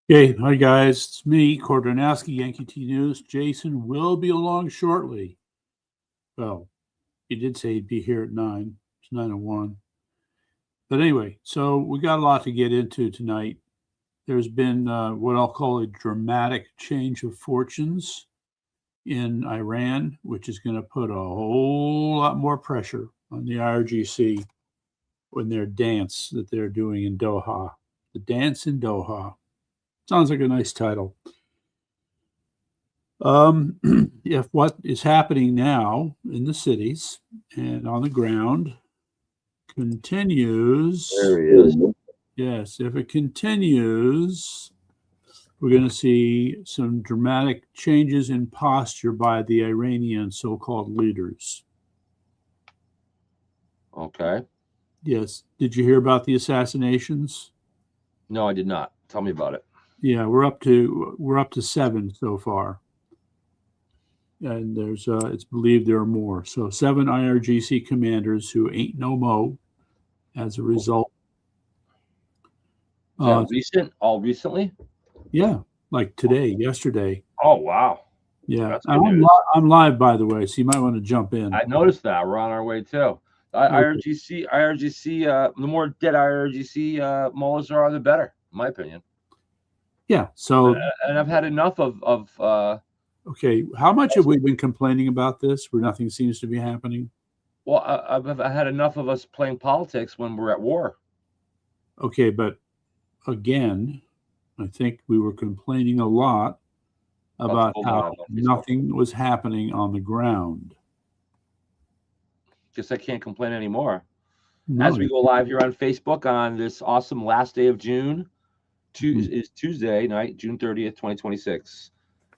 Hey, hi guys. It's me, Kordonowski, Yankee T News. Jason will be along shortly. Well, he did say he'd be here at 9. It's 9:01. But anyway, so we got a lot to get into tonight. There's been what I'll call a dramatic change of fortunes in Iran, which is going to put a whole lot more pressure on the IRGC when their dance that they're doing in Doha. The dance in Doha. Sounds like a nice title. If what is happening now in the cities and on the ground continues, There he is. yes, if it continues, we're going to see some dramatic changes in posture by the Iranian so-called leaders. Okay. Yes. Did you hear about the assassinations? No, I did not. Tell me about it. Yeah, we're up to 7 so far. And there's it's believed there are more. So 7 IRGC commanders who ain't no mo as a result. Is that recent? All recently? Yeah, like today, yesterday. Oh, wow. Yeah, That's and good news. I'm live, by the way, so you might want to jump in. I noticed that. We're on our way too. Okay. IRGC, the more dead IRGC mullahs there are, the better, in my opinion. Yeah. So, And I've had enough of okay, how much have we been complaining about this where nothing seems to be happening? well, I've had enough of us playing politics when we're at war. Okay, but again, I think we were complaining a lot about how nothing was happening on the ground. Guess I can't complain anymore. No, As we go live here on Facebook on this awesome last day of June, is Tuesday night, June 30th, 2026,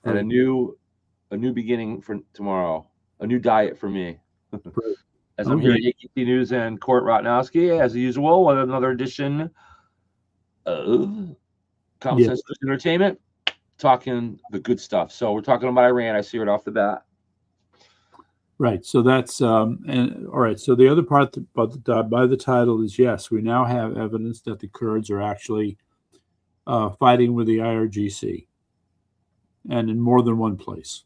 and right. a new beginning for tomorrow, a new diet for me. Right. As I'm here at Yankee News and Court Rotnowski, as usual, with another edition of Common Sense Entertainment, talking the good stuff. So we're talking about Iran. I see it off the bat. Right. So that's and all right. So the other part by the title is yes, we now have evidence that the Kurds are actually fighting with the IRGC, and in more than one place.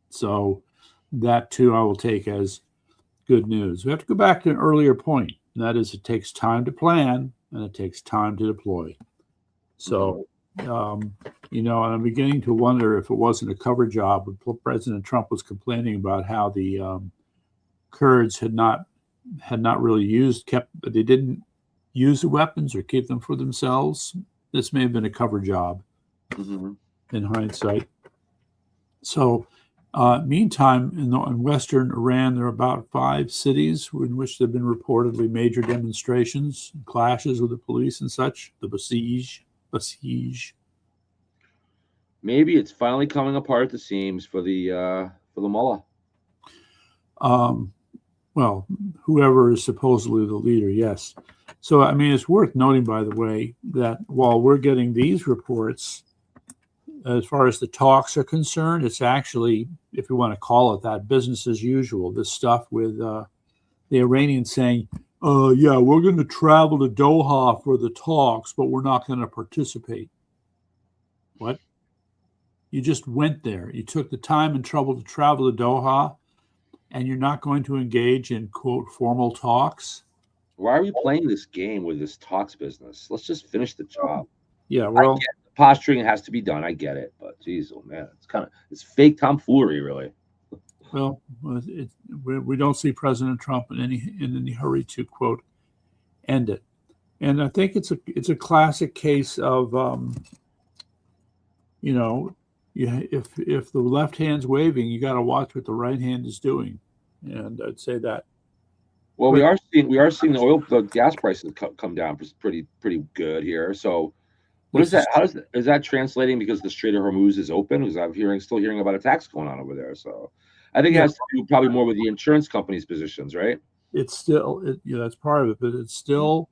So that too, I will take as good news. We have to go back to an earlier point, and that is, it takes time to plan and it takes time to deploy. So. You know, and I'm beginning to wonder if it wasn't a cover job when President Trump was complaining about how the Kurds had not really they didn't use the weapons or keep them for themselves. This may have been a cover job in hindsight. So, meantime, in Western Iran, there are about 5 cities in which there have been reportedly major demonstrations, clashes with the police and such. The Besiege. Maybe it's finally coming apart at the seams for the mullah. Well, whoever is supposedly the leader, yes. So, I mean, it's worth noting, by the way, that while we're getting these reports, as far as the talks are concerned, it's actually, if you want to call it that, business as usual. This stuff with the Iranians saying, yeah, we're going to travel to Doha for the talks, but we're not going to participate. What? You just went there. You took the time and trouble to travel to Doha, and you're not going to engage in, quote, formal talks? Why are we playing this game with this talks business? Let's just finish the job. Yeah, well, I get the posturing has to be done. I get it, but geez, oh man, it's fake tomfoolery, really. Well, we don't see President Trump in any hurry to, quote, end it, and I think it's a classic case of you know, if the left hand's waving, you got to watch what the right hand is doing, and I'd say that. Well, we are seeing the gas prices come down pretty good here. So, what is that? Is that translating because the Strait of Hormuz is open? Because I'm still hearing about attacks going on over there. So, I think it has to do probably more with the insurance companies' positions, right? It's still, that's part of it, but it's still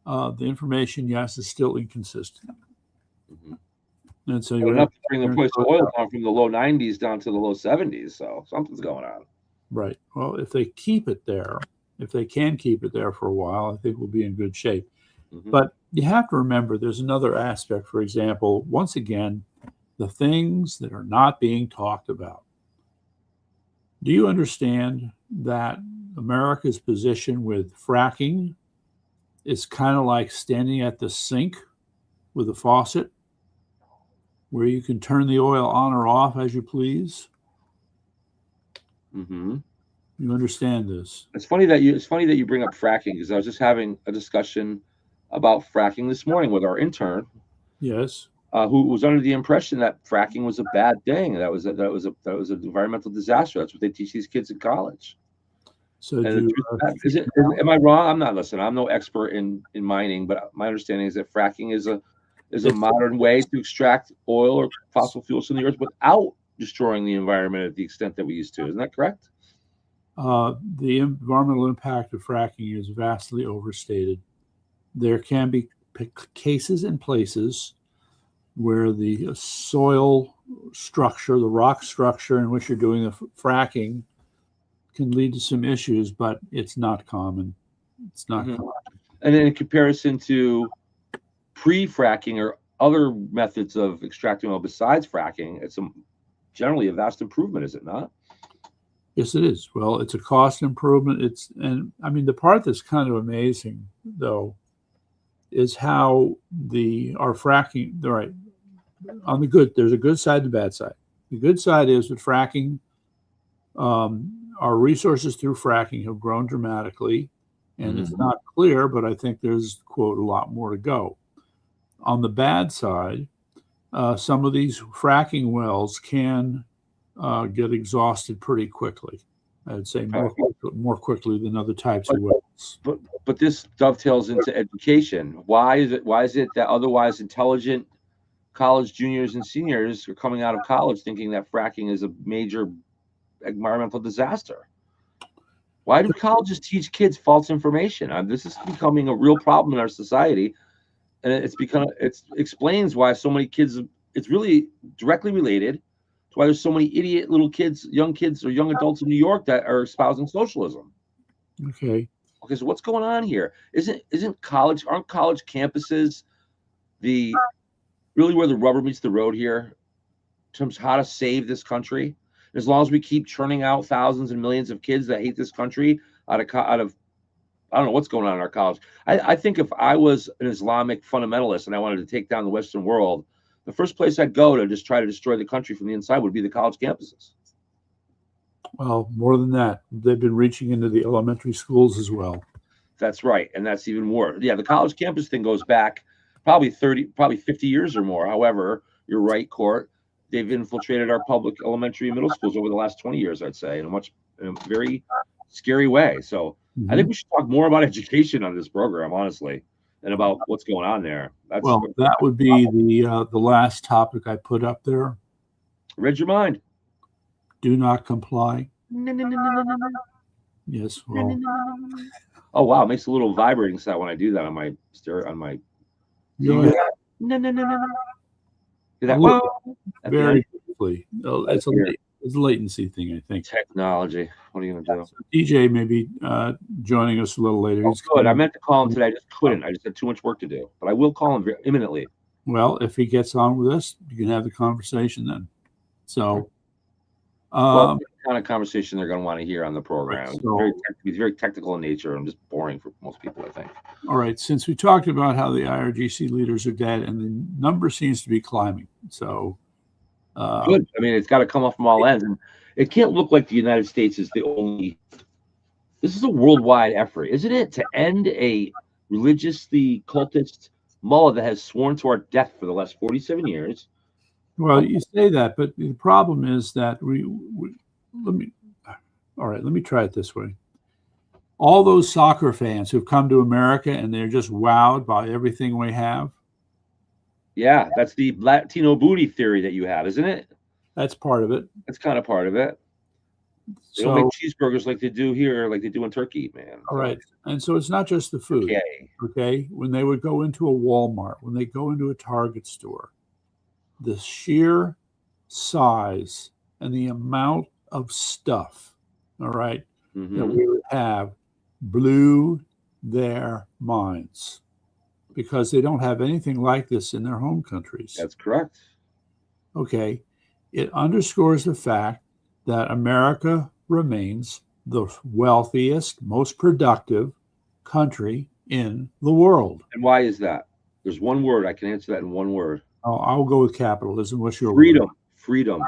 the information, yes, is still inconsistent. And so you have to bring the price of oil down from the low 90s down to the low 70s. So something's going on. Right. Well, if they keep it there, if they can keep it there for a while, I think we'll be in good shape. But you have to remember there's another aspect. For example, once again, the things that are not being talked about. Do you understand that America's position with fracking is kind of like standing at the sink with a faucet where you can turn the oil on or off as you please? Mm-hmm. You understand this? It's funny that you bring up fracking, because I was just having a discussion about fracking this morning with our intern. Yes. Who was under the impression that fracking was a bad thing. That was an environmental disaster. That's what they teach these kids in college. So And the truth am I wrong? I'm not listening. I'm no expert in mining, but my understanding is that fracking is a modern way to extract oil or fossil fuels from the earth without destroying the environment at the extent that we used to. Isn't that correct? The environmental impact of fracking is vastly overstated. There can be cases and places where the soil structure, the rock structure in which you're doing the fracking, can lead to some issues, but it's not common. It's not common. And then in comparison to pre-fracking or other methods of extracting oil besides fracking, it's generally a vast improvement, is it not? Yes, it is. Well, it's a cost improvement. And I mean, the part that's kind of amazing, though, is how our fracking, right, on the good, there's a good side and a bad side. The good side is that fracking, our resources through fracking have grown dramatically, and it's not clear, but I think there's, quote, a lot more to go. On the bad side, some of these fracking wells can get exhausted pretty quickly. I'd say more quickly than other types of wells. But this dovetails into education. Why is it that otherwise intelligent college juniors and seniors are coming out of college thinking that fracking is a major environmental disaster? Why do colleges teach kids false information? This is becoming a real problem in our society, and it explains why so many kids. It's really directly related to why there's so many idiot little kids, young kids, or young adults in New York that are espousing socialism. Okay. So what's going on here? Aren't college campuses really where the rubber meets the road here in terms of how to save this country? As long as we keep churning out thousands and millions of kids that hate this country out of I don't know what's going on in our college. I think if I was an Islamic fundamentalist and I wanted to take down the Western world, the first place I'd go to just try to destroy the country from the inside would be the college campuses. Well, more than that, they've been reaching into the elementary schools as well. That's right, and that's even more. Yeah, the college campus thing goes back probably 50 years or more. However, you're right, Court. They've infiltrated our public elementary and middle schools over the last 20 years, I'd say, in a very scary way. So I think we should talk more about education on this program, honestly, and about what's going on there. That would be the last topic I put up there. Read your mind. Do not comply. Yes. Well. Oh wow, it makes a little vibrating sound when I do that on my stereo on my. No. Very briefly. It's a latency thing, I think. Technology. What are you going to do? So DJ may be joining us a little later. Oh, good. I meant to call him today. I just couldn't. I just had too much work to do. But I will call him imminently. Well, if he gets on with us, you can have the conversation then. So, the kind of conversation they're going to want to hear on the program. Right, so, it's very technical in nature and just boring for most people, I think. All right. Since we talked about how the IRGC leaders are dead and the number seems to be climbing. So, good. I mean, it's got to come off from all ends. And it can't look like the United States is the only. This is a worldwide effort, isn't it, to end a religiously cultist mullah that has sworn to our death for the last 47 years. Well, you say that, but the problem is that let me try it this way. All those soccer fans who've come to America and they're just wowed by everything we have. Yeah, that's the Latino booty theory that you have, isn't it? That's part of it. That's kind of part of it. They don't make cheeseburgers like they do here, like they do in Turkey, man. All right. And so it's not just the food. Okay. When they would go into a Walmart, when they go into a Target store, the sheer size and the amount of stuff, all right, that we would have blew their minds. because they don't have anything like this in their home countries. That's correct. Okay. It underscores the fact that America remains the wealthiest, most productive country in the world. And why is that? There's one word. I can answer that in one word. I'll go with capitalism. What's your Freedom. word? Freedom.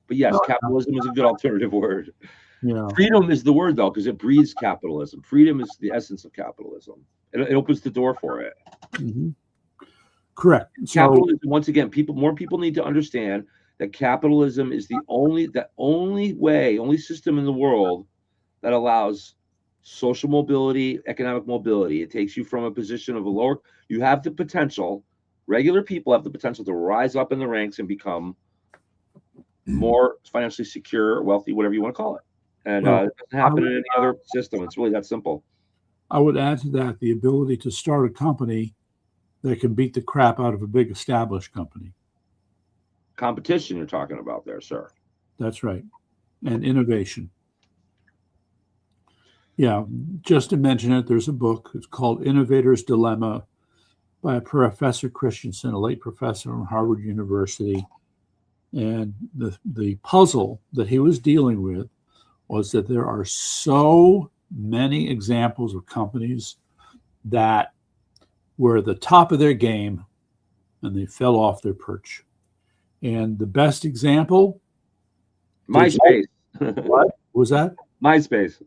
But yes, No, capitalism is a good alternative word. Yeah. Freedom is the word, though, because it breeds capitalism. Freedom is the essence of capitalism. It opens the door for it. Mm-hmm. Correct. Capitalism, once again, more people need to understand that capitalism is the only system in the world that allows social mobility, economic mobility. It takes you from a position of you have the potential, regular people have the potential to rise up in the ranks and become more financially secure, wealthy, whatever you want to call it. And it doesn't happen in any other system. It's really that simple. I would add to that the ability to start a company that can beat the crap out of a big established company. Competition you're talking about there, sir. That's right. And innovation. Yeah, just to mention it, there's a book. It's called Innovator's Dilemma by Professor Christensen, a late professor from Harvard University. And the puzzle that he was dealing with was that there are so many examples of companies that were at the top of their game and they fell off their perch. And the best example? MySpace. What was that? MySpace.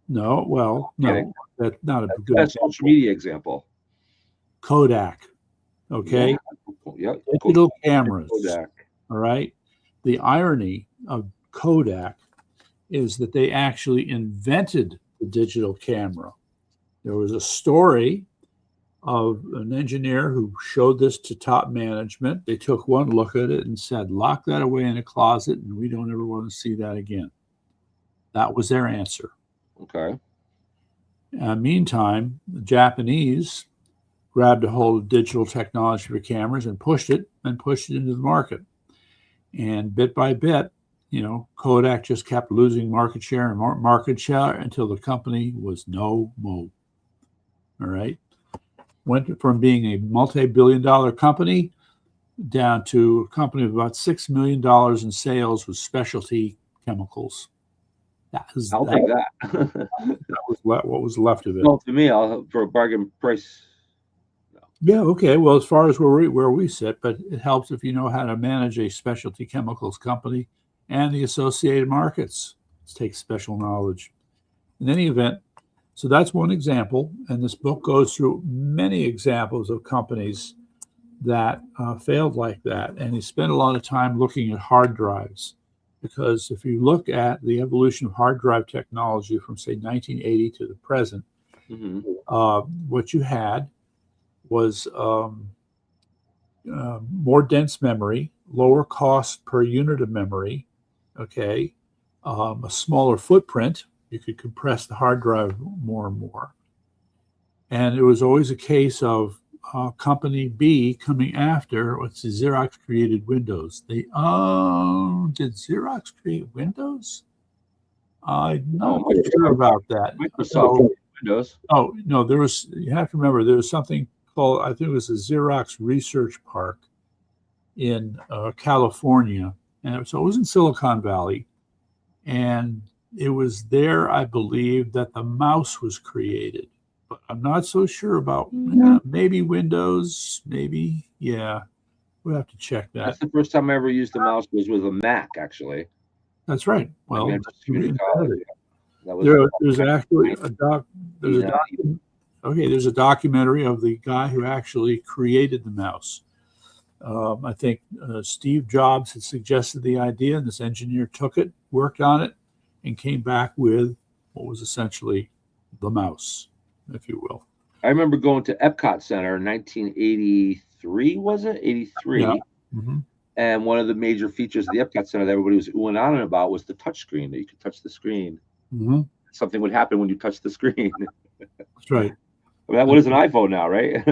No, well, no, that's not a good example. Social media example. Kodak. Okay. Yeah. Digital cameras. Kodak. All right. The irony of Kodak is that they actually invented the digital camera. There was a story of an engineer who showed this to top management. They took one look at it and said, lock that away in a closet and we don't ever want to see that again. That was their answer. Okay. Meantime, the Japanese grabbed a hold of digital technology for cameras and pushed it into the market. And bit by bit, Kodak just kept losing market share and market share until the company was no more. All right. Went from being a multi-billion-dollar company down to a company of about $6 million in sales with specialty chemicals. I'll take that. That was what was left of it. Well, to me, for a bargain price. No. Yeah. Okay. Well, as far as where we sit, but it helps if you know how to manage a specialty chemicals company and the associated markets. It takes special knowledge. In any event, so that's one example, and this book goes through many examples of companies that failed like that. And he spent a lot of time looking at hard drives, because if you look at the evolution of hard drive technology from, say, 1980 to the present, what you had was more dense memory, lower cost per unit of memory, okay, a smaller footprint. You could compress the hard drive more and more. And it was always a case of company B coming after what's the Xerox created Windows. Did Xerox create Windows? I'm not sure about that. Microsoft Windows. Oh, no, you have to remember, there was something called, I think it was the Xerox Research Park in California. And so it was in Silicon Valley. And it was there, I believe, that the mouse was created. But I'm not so sure about maybe Windows, maybe. Yeah, we'll have to check that. That's the first time I ever used a mouse was with a Mac, actually. That's right. Well, there's actually there's a documentary of the guy who actually created the mouse. I think Steve Jobs had suggested the idea, and this engineer took it, worked on it, and came back with what was essentially the mouse, if you will. I remember going to Epcot Center in 1983, was it? 83. Yeah. Mm-hmm. And one of the major features of the Epcot Center that everybody was oohing on about was the touch screen, that you could touch the screen. Mm-hmm. Something would happen when you touch the screen. That's right. I mean, what is an iPhone now, right?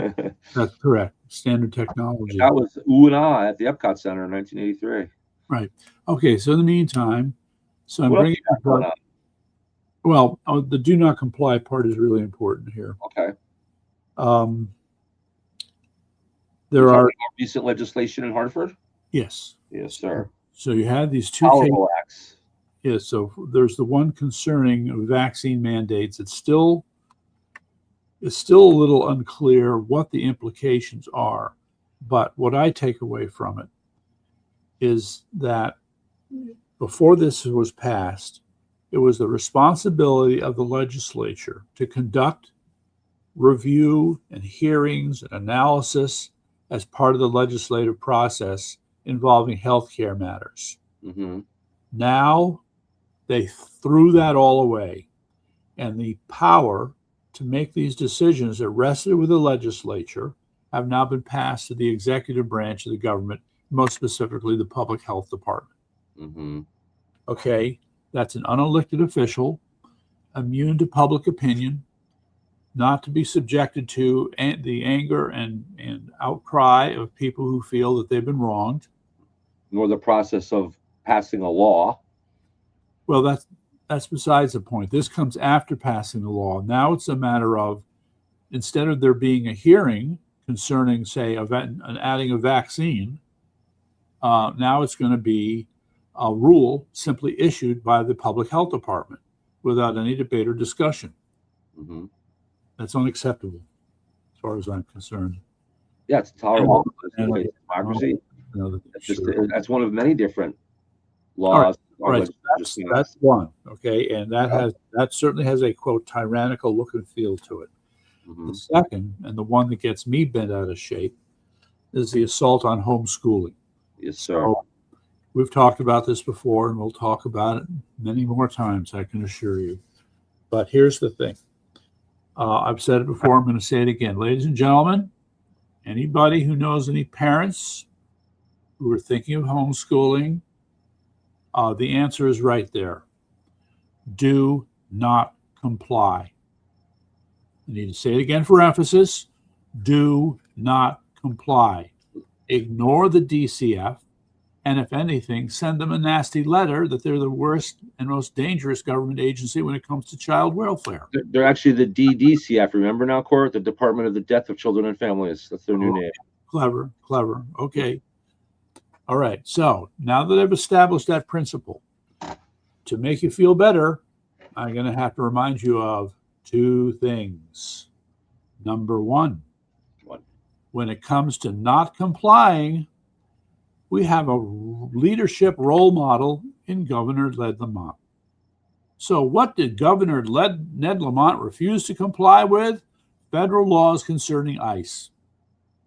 That's correct. Standard technology. That was ooh and ah at the Epcot Center in 1983. Right. Okay. So in the meantime, I'm bringing up. Well, the do not comply part is really important here. Okay. There are recent legislation in Hartford. yes, Yes, sir. So you had these two Powerful acts. Yes, so there's the one concerning vaccine mandates. It's still a little unclear what the implications are, but what I take away from it is that before this was passed, it was the responsibility of the legislature to conduct review and hearings and analysis as part of the legislative process involving healthcare matters. Mm-hmm. Now they threw that all away, and the power to make these decisions that rested with the legislature have now been passed to the executive branch of the government, most specifically the public health department. Mm-hmm. Okay, that's an unelected official, immune to public opinion, not to be subjected to the anger and outcry of people who feel that they've been wronged. Nor the process of passing a law. Well, that's besides the point. This comes after passing the law. Now it's a matter of, instead of there being a hearing concerning, say, adding a vaccine, now it's going to be a rule simply issued by the public health department without any debate or discussion. Mm-hmm. That's unacceptable, as far as I'm concerned. Yeah, it's tolerable. Democracy. That's one of many different laws. All right. That's one. Okay, and that certainly has a quote tyrannical look and feel to it. Mm-hmm. The second, and the one that gets me bent out of shape, is the assault on homeschooling. Yes, sir. So, we've talked about this before, and we'll talk about it many more times, I can assure you. But here's the thing. I've said it before, I'm going to say it again. Ladies and gentlemen, anybody who knows any parents who are thinking of homeschooling, the answer is right there. Do not comply. I need to say it again for emphasis. Do not comply. Ignore the DCF, and if anything, send them a nasty letter that they're the worst and most dangerous government agency when it comes to child welfare. They're actually the DDCF. Remember now, Court? The Department of the Death of Children and Families. That's their new name. Clever. Okay. All right. So now that I've established that principle, to make you feel better, I'm going to have to remind you of two things. Number one, when it comes to not complying, we have a leadership role model in Governor Ned Lamont. So what did Governor Ned Lamont refuse to comply with? Federal laws concerning ICE.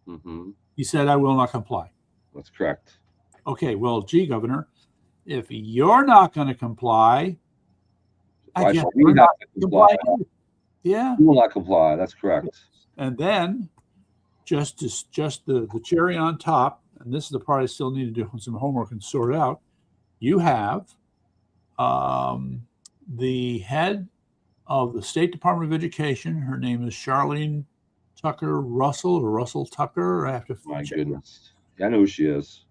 Mm-hmm. He said, I will not comply. That's correct. Okay, well, gee, Governor, if you're not going to comply, I guess we're not going to comply. Yeah. We will not comply. That's correct. And then just the cherry on top, and this is the part I still need to do some homework and sort out. You have the head of the State Department of Education. Her name is Charlene Tucker Russell or Russell Tucker. I have to. My goodness, I know who she is.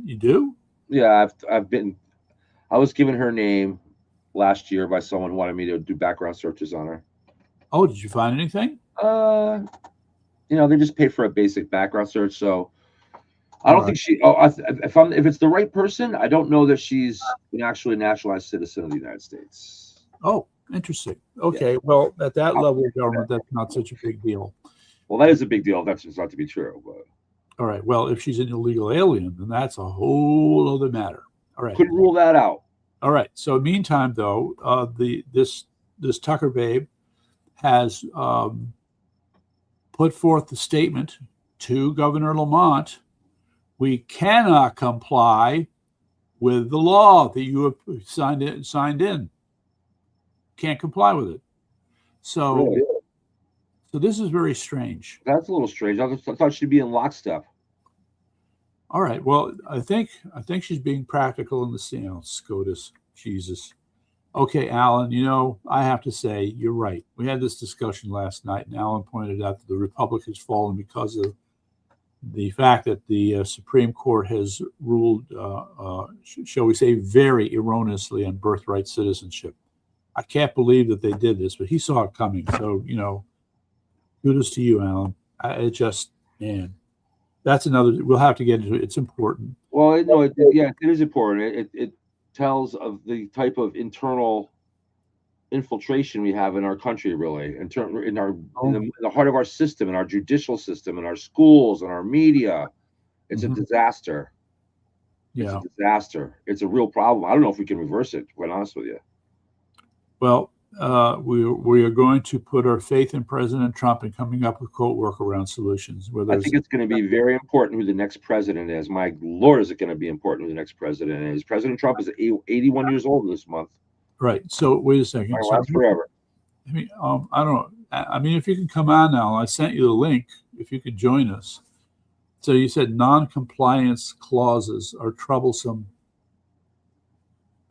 You do? Yeah, I was given her name last year by someone who wanted me to do background searches on her. Oh, did you find anything? They just pay for a basic background search, so I don't think she. If it's the right person, I don't know that she's an actually naturalized citizen of the United States. Oh, interesting. Okay, yeah. Well, at that level of government, that's not such a big deal. Well, that is a big deal. That's just not to be true. But all right. Well, if she's an illegal alien, then that's a whole other matter. All right. Couldn't rule that out. All right. So, meantime, though, this Tucker babe has put forth the statement to Governor Lamont: we cannot comply with the law that you have signed in. Can't comply with it. So, really? So this is very strange. That's a little strange. I thought she'd be in lockstep. All right. Well, I think she's being practical in the scene. SCOTUS, Jesus. Okay, Alan, I have to say, you're right. We had this discussion last night, and Alan pointed out that the Republic has fallen because of the fact that the Supreme Court has ruled, shall we say, very erroneously on birthright citizenship. I can't believe that they did this, but he saw it coming. So, kudos to you, Alan. It that's another. We'll have to get into it. It's important. Well, no, yeah, it is important. It tells of the type of internal infiltration we have in our country, really, in the heart of our system, in our judicial system, in our schools, in our media. It's a disaster. It's a disaster. It's a real problem. I don't know if we can reverse it, to be quite honest with you. Well, we are going to put our faith in President Trump and coming up with quote workaround solutions. I think it's going to be very important who the next president is. My Lord, is it going to be important who the next president is? President Trump is 81 years old this month. Right. So wait a second. Might last forever. I mean, I don't know. I mean, if you can come on now, I sent you the link. If you could join us. So you said non-compliance clauses are troublesome.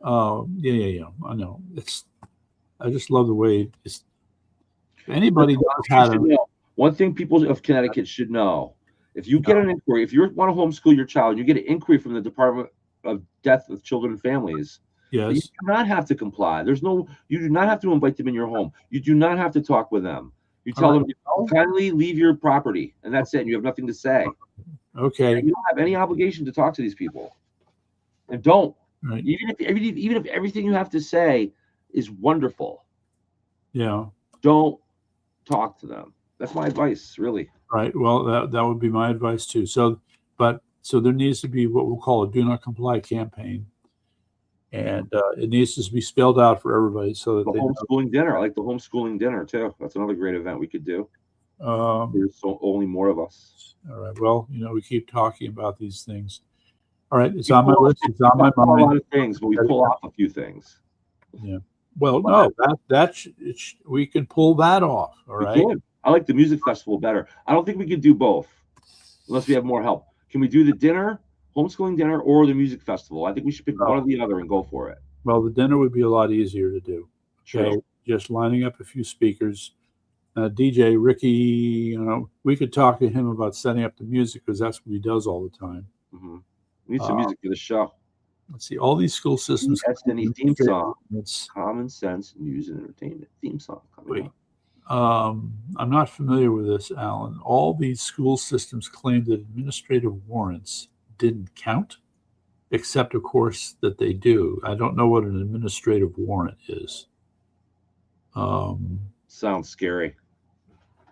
Yeah. I know. I just love the way it's. Anybody knows how to know. One thing people of Connecticut should know: if you get an inquiry, if you want to homeschool your child, you get an inquiry from the Department of Death of Children and Families. Yes. You do not have to comply. You do not have to invite them in your home. You do not have to talk with them. You tell them, kindly leave your property, and that's it. And you have nothing to say. Okay. And you don't have any obligation to talk to these people, and don't. Right. Even if everything you have to say is wonderful. Yeah. Don't talk to them. That's my advice, really. Right. Well, that would be my advice too. So there needs to be what we'll call a do not comply campaign. And it needs to be spelled out for everybody so that the homeschooling dinner. I like the homeschooling dinner too. That's another great event we could do. There's only more of us. All right. Well, we keep talking about these things. All right. It's on my list. It's on my mind. A lot of things, but we pull off a few things. Yeah. Well, no, we can pull that off. All right. I like the music festival better. I don't think we can do both unless we have more help. Can we do the dinner, homeschooling dinner, or the music festival? I think we should pick one or the other and go for it. Well, the dinner would be a lot easier to do. Sure. So just lining up a few speakers. DJ Ricky, we could talk to him about setting up the music because that's what he does all the time. Mm-hmm. We need some music for the show. Let's see, all these school systems. Destiny theme song. It's Common Sense News and Entertainment theme song. Wait, I'm not familiar with this, Alan. All these school systems claim that administrative warrants didn't count, except, of course, that they do. I don't know what an administrative warrant is. Sounds scary.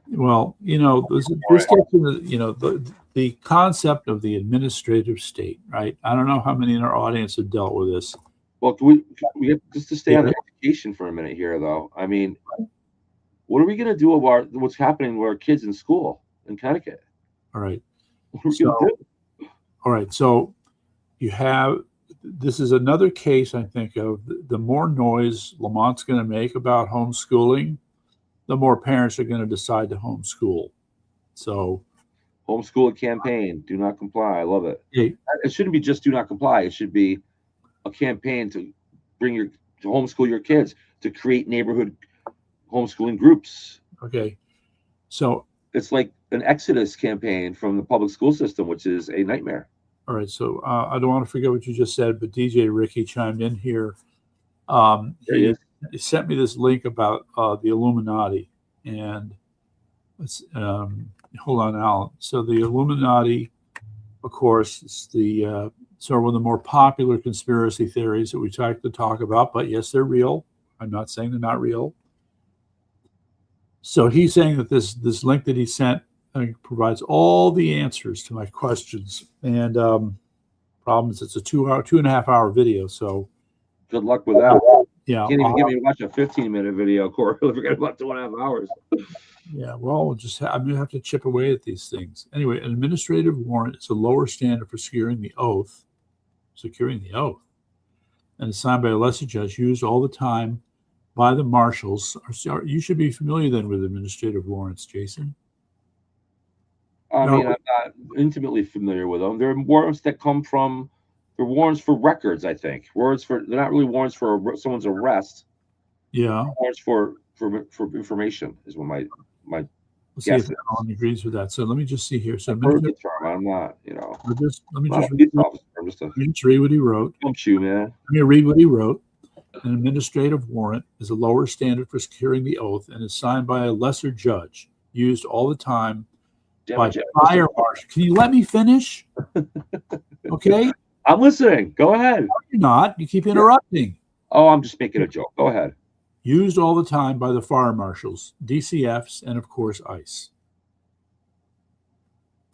Well, this gets into the concept of the administrative state, right? I don't know how many in our audience have dealt with this. Well, we have just to stay on education for a minute here, though. I mean, what are we going to do about what's happening with our kids in school in Connecticut? All right. What are we going to do? All right. So this is another case, I think, of the more noise Lamont's going to make about homeschooling, the more parents are going to decide to homeschool. So homeschool campaign, do not comply. I love it. Yeah. It shouldn't be just do not comply. It should be a campaign to homeschool your kids, to create neighborhood homeschooling groups. Okay. So it's like an exodus campaign from the public school system, which is a nightmare. All right. So I don't want to forget what you just said, but DJ Ricky chimed in here. He sent me this link about the Illuminati, and let's hold on, Alan. So the Illuminati, of course, is the sort of one of the more popular conspiracy theories that we like to talk about. But yes, they're real. I'm not saying they're not real. So he's saying that this link that he sent provides all the answers to my questions. And problem is, it's a 2.5 hour video. So good luck with that. Yeah, you can't even get me to watch a 15-minute video, Corey. Forget about 2.5 hours. Yeah, well, I'm going to have to chip away at these things. Anyway, an administrative warrant is a lower standard for securing the oath, and it's signed by a lesser judge, used all the time by the marshals. You should be familiar then with administrative warrants, Jason. I mean, I'm not intimately familiar with them. There are warrants that come from. They're warrants for records, I think. They're not really warrants for someone's arrest. Yeah. Warrants for information is what my Let's see if Alan agrees with that. So let me just see here. So I'm not, let me just read what he wrote. Don't you, man. Let me read what he wrote. An administrative warrant is a lower standard for securing the oath and is signed by a lesser judge, used all the time by fire marshal. Can you let me finish? Okay. I'm listening. Go ahead. No, you're not. You keep interrupting. Oh, I'm just making a joke. Go ahead. Used all the time by the fire marshals, DCFs, and of course ICE.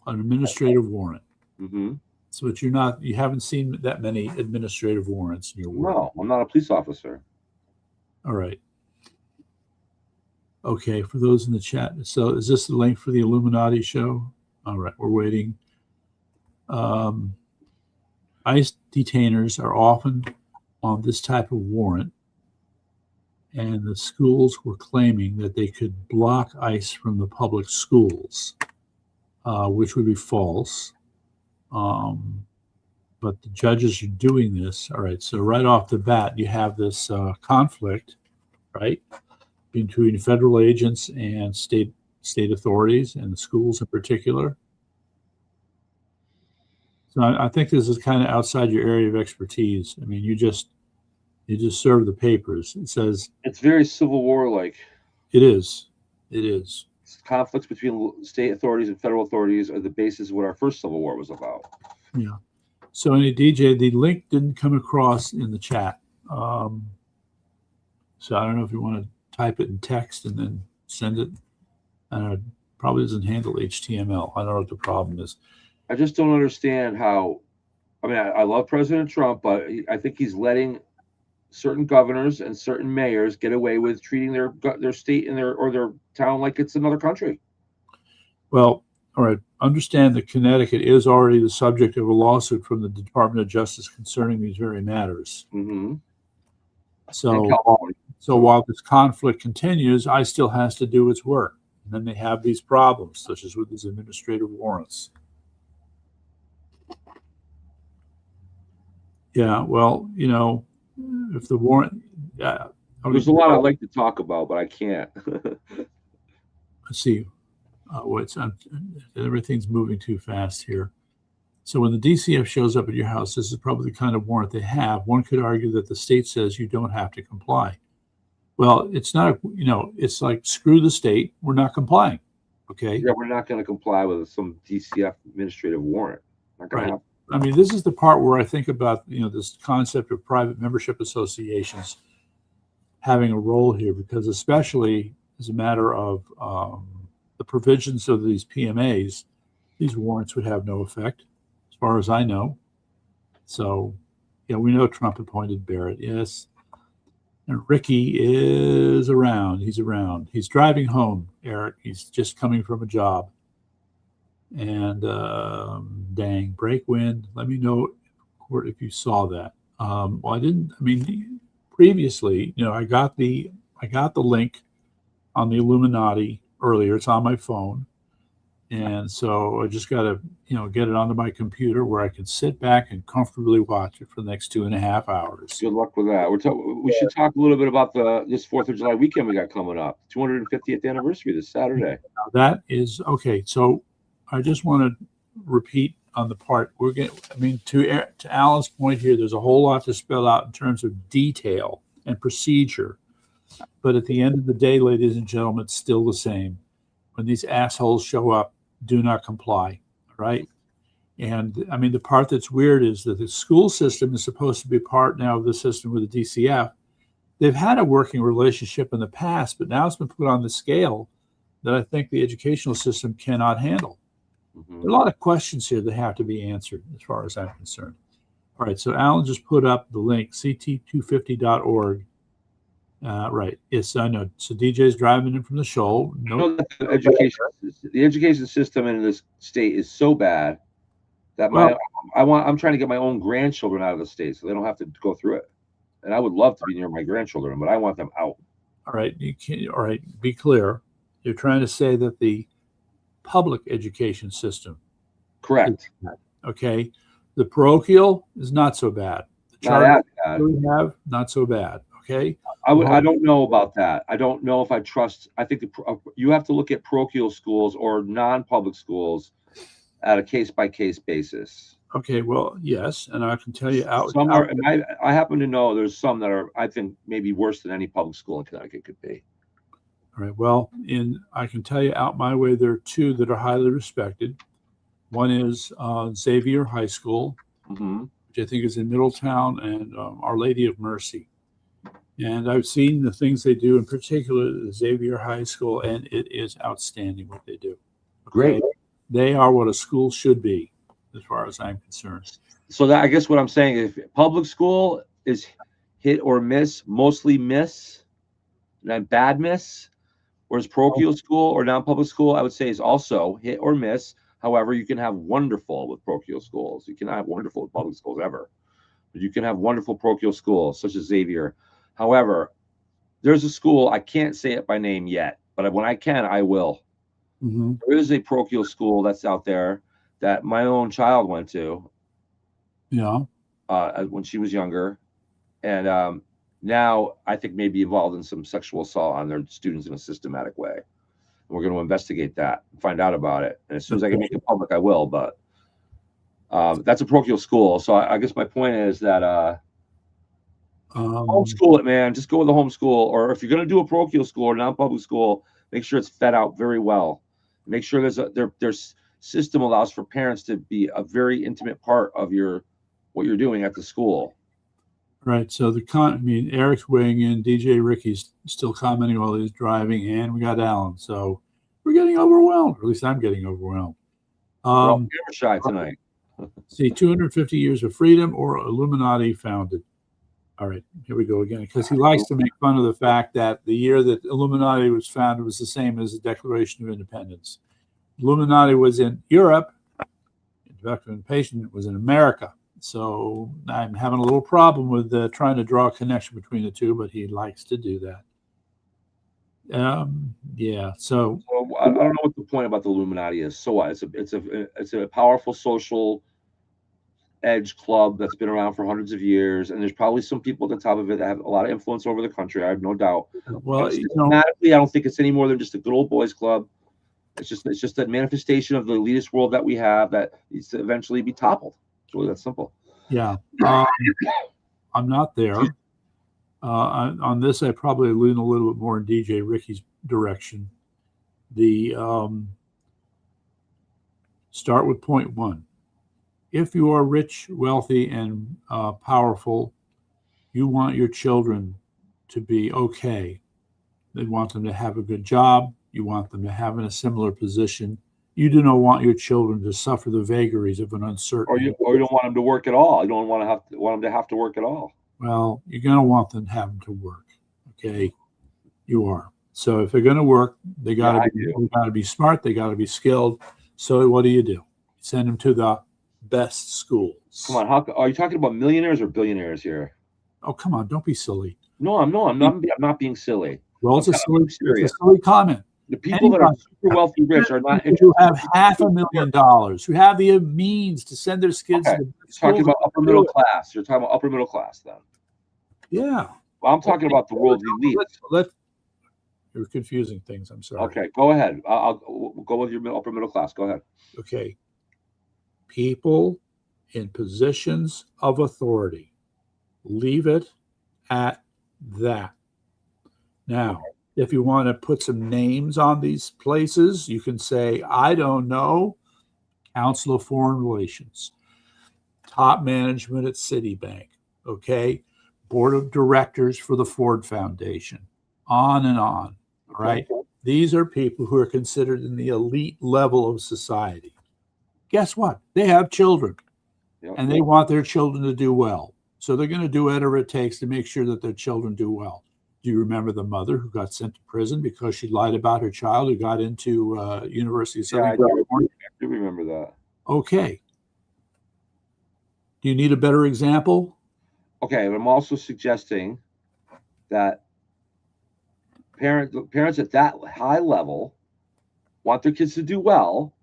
An administrative warrant. Mm-hmm. So that you haven't seen that many administrative warrants in your work. No, I'm not a police officer. All right. Okay, for those in the chat. So is this the link for the Illuminati show? All right, we're waiting. ICE detainers are often on this type of warrant, and the schools were claiming that they could block ICE from the public schools, which would be false. But the judges are doing this. All right, so right off the bat, you have this conflict, right, between federal agents and state authorities and the schools in particular. So I think this is kind of outside your area of expertise. I mean, you just serve the papers. It says it's very Civil War-like. It is. It is. Conflicts between state authorities and federal authorities are the basis of what our first Civil War was about. Yeah. So, DJ, the link didn't come across in the chat. So I don't know if you want to type it in text and then send it. I don't know, it probably doesn't handle HTML. I don't know what the problem is. I just don't understand how. I mean, I love President Trump, but I think he's letting certain governors and certain mayors get away with treating their state and their town like it's another country. Well, all right. Understand that Connecticut is already the subject of a lawsuit from the Department of Justice concerning these very matters. Mm-hmm. So while this conflict continues, ICE still has to do its work. And then they have these problems, such as with these administrative warrants. Yeah, well, if the warrant, there's a lot I'd like to talk about, but I can't. Let's see. Everything's moving too fast here. So when the DCF shows up at your house, this is probably the kind of warrant they have. One could argue that the state says you don't have to comply. Well, it's not, it's like, screw the state. We're not complying. Okay. Yeah, we're not going to comply with some DCF administrative warrant. Not going to happen. I mean, this is the part where I think about, this concept of private membership associations having a role here, because especially as a matter of the provisions of these PMAs, these warrants would have no effect, as far as I know. So, we know Trump appointed Barrett, yes. And Ricky is around. He's around. He's driving home, Eric. He's just coming from a job. And dang, break wind. Let me know if you saw that. Previously, I got the link on the Illuminati earlier. It's on my phone. And so I just got to, get it onto my computer where I can sit back and comfortably watch it for the next 2.5 hours. Good luck with that. We should talk a little bit about this 4th of July weekend we got coming up. 250th anniversary this Saturday. Now that is okay. So I just want to repeat on the part we're getting. To Alan's point here, there's a whole lot to spell out in terms of detail and procedure. But at the end of the day, ladies and gentlemen, it's still the same. When these assholes show up, do not comply, right? And the part that's weird is that the school system is supposed to be part now of the system with the DCF. They've had a working relationship in the past, but now it's been put on the scale that I think the educational system cannot handle. Mm-hmm. There are a lot of questions here that have to be answered as far as I'm concerned. All right, so Alan just put up the link, ct250.org. Right. Yes, I know. So DJ's driving in from the show. The education system in this state is so bad that I'm trying to get my own grandchildren out of the state so they don't have to go through it. And I would love to be near my grandchildren, but I want them out. All right. All right. Be clear. You're trying to say that the public education system. Correct. Okay. The parochial is not so bad. The charter we have, not so bad. Okay. I don't know about that. I don't know if I trust. I think you have to look at parochial schools or non-public schools at a case-by-case basis. Okay. Well, yes, and I can tell you I happen to know there's some that are, I think, maybe worse than any public school in Connecticut could be. All right. Well, I can tell you out my way, there are two that are highly respected. One is Xavier High School, Mm-hmm. which I think is in Middletown, and Our Lady of Mercy. And I've seen the things they do, in particular the Xavier High School, and it is outstanding what they do. Okay? Great. They are what a school should be, as far as I'm concerned. So that, I guess what I'm saying, if public school is hit or miss, mostly miss, and bad miss, whereas parochial school or non-public school, I would say, is also hit or miss. However, you can have wonderful with parochial schools. You cannot have wonderful with public schools ever, but you can have wonderful parochial schools such as Xavier. However, there's a school, I can't say it by name yet, but when I can, I will. Mm-hmm. There is a parochial school that's out there that my own child went to. Yeah. When she was younger, and now I think maybe involved in some sexual assault on their students in a systematic way. And we're going to investigate that and find out about it. And as soon as I can make it public, I will. But that's a parochial school. So I guess my point is that homeschool it, man. Just go with the homeschool. Or if you're going to do a parochial school or non-public school, make sure it's fed out very well. Make sure their system allows for parents to be a very intimate part of what you're doing at the school. Right. So Eric's weighing in, DJ Ricky's still commenting while he's driving, and we got Alan. So we're getting overwhelmed. Or at least I'm getting overwhelmed. We're all camera shy tonight. See, 250 years of freedom or Illuminati founded. All right, here we go again. Because he likes to make fun of the fact that the year that Illuminati was founded was the same as the Declaration of Independence. Illuminati was in Europe. Documentation was in America. So I'm having a little problem with trying to draw a connection between the two, but he likes to do that. Yeah. So I don't know what the point about the Illuminati is. So what? It's a powerful social edge club that's been around for hundreds of years, and there's probably some people at the top of it that have a lot of influence over the country. I have no doubt. Well, systematically, I don't think it's any more than just a good old boys club. It's just a manifestation of the elitist world that we have that needs to eventually be toppled. It's really that simple. Yeah. I'm not there. On this, I probably lean a little bit more in DJ Ricky's direction. Start with point one. If you are rich, wealthy, and powerful, you want your children to be okay. You want them to have a good job. You want them to have in a similar position. You do not want your children to suffer the vagaries of an uncertain. Or you don't want them to work at all. You don't want them to have to work at all. Well, you're going to want them to have them to work. Okay, you are. So if they're going to work, they got to be smart. They got to be skilled. So what do? Send them to the best schools. Come on, are you talking about millionaires or billionaires here? Oh, come on, don't be silly. No, I'm not being silly. Well, it's a silly comment. The people that are super wealthy, rich, are not interested. Who have $500,000, who have the means to send their kids to You're talking about upper middle class. You're talking about upper middle class, then. Yeah. Well, I'm talking about the world elite. You're confusing things. I'm sorry. Okay, go ahead. I'll go with your upper middle class. Go ahead. Okay. People in positions of authority. Leave it at that. Now, if you want to put some names on these places, you can say, I don't know, Council of Foreign Relations, top management at Citibank, okay, board of directors for the Ford Foundation, on and on, all right? These are people who are considered in the elite level of society. Guess what? They have children, and they want their children to do well. So they're going to do whatever it takes to make sure that their children do well. Do you remember the mother who got sent to prison because she lied about her child who got into University of Southern California? I do remember that. Okay. Do you need a better example? Okay, but I'm also suggesting that parents at that high level want their kids to do well.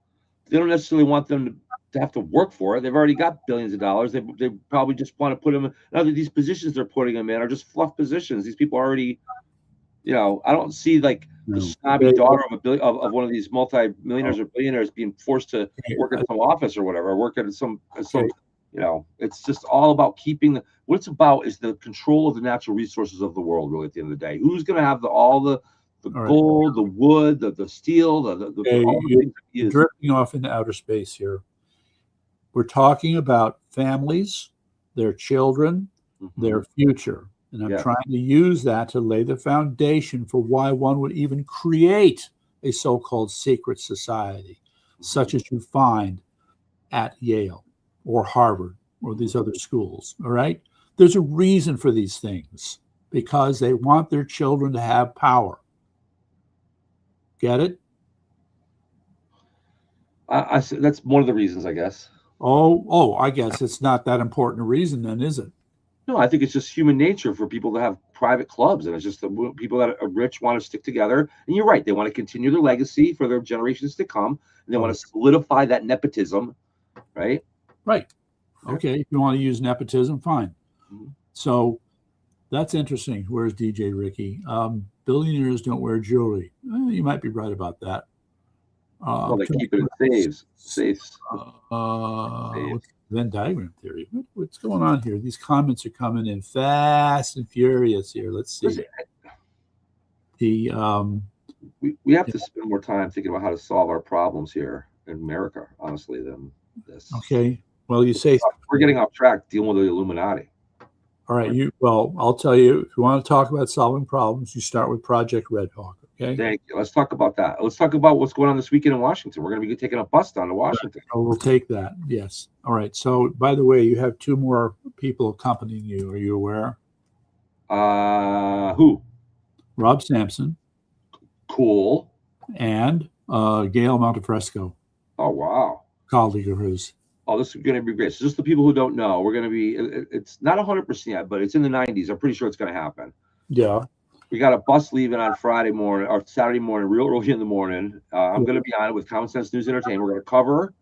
They don't necessarily want them to have to work for it. They've already got billions of dollars. They probably just want to put them in. Now that these positions they're putting them in are just fluff positions. These people already, I don't see like the snobby daughter of one of these multi-millionaires or billionaires being forced to work at some office or whatever, work at some. It's just all about keeping what it's about is the control of the natural resources of the world. Really, at the end of the day, who's going to have all the The All right. gold, the wood, the steel, all the things that he You're is. drifting off into outer space here. We're talking about families, their children, their future. And I'm trying to use that to lay the foundation for why one would even create a so-called secret society, such as you find at Yale or Harvard or these other schools. All right. There's a reason for these things because they want their children to have power. Get it? That's one of the reasons, I guess. Oh, I guess it's not that important a reason then, is it? No, I think it's just human nature for people to have private clubs, and it's just the people that are rich want to stick together. And you're right; they want to continue their legacy for their generations to come, and they want to solidify that nepotism, right? Right. Okay. If you want to use nepotism, fine. So that's interesting. Where's DJ Ricky? Billionaires don't wear jewelry. You might be right about that. Well, they keep it in safes. What's Venn diagram theory? What's going on here? These comments are coming in fast and furious here. Let's see. We have to spend more time thinking about how to solve our problems here in America, honestly, than this. Okay. Well, you say we're getting off track dealing with the Illuminati. All right. Well, I'll tell you, if you want to talk about solving problems, you start with Project Red Hawk. Okay. Thank you. Let's talk about that. Let's talk about what's going on this weekend in Washington. We're going to be taking a bus down to Washington. Oh, we'll take that. Yes. All right. So, by the way, you have two more people accompanying you. Are you aware? Who? Rob Sampson. Cool. And Gail Montefresco. Oh, wow. Colleague of hers. Oh, this is going to be great. So just the people who don't know, we're going to be, it's not 100% yet, but it's in the 90s. I'm pretty sure it's going to happen. Yeah. We got a bus leaving on Friday morning or Saturday morning, real early in the morning. I'm going to be on it with Common Sense News Entertainment. We're going to cover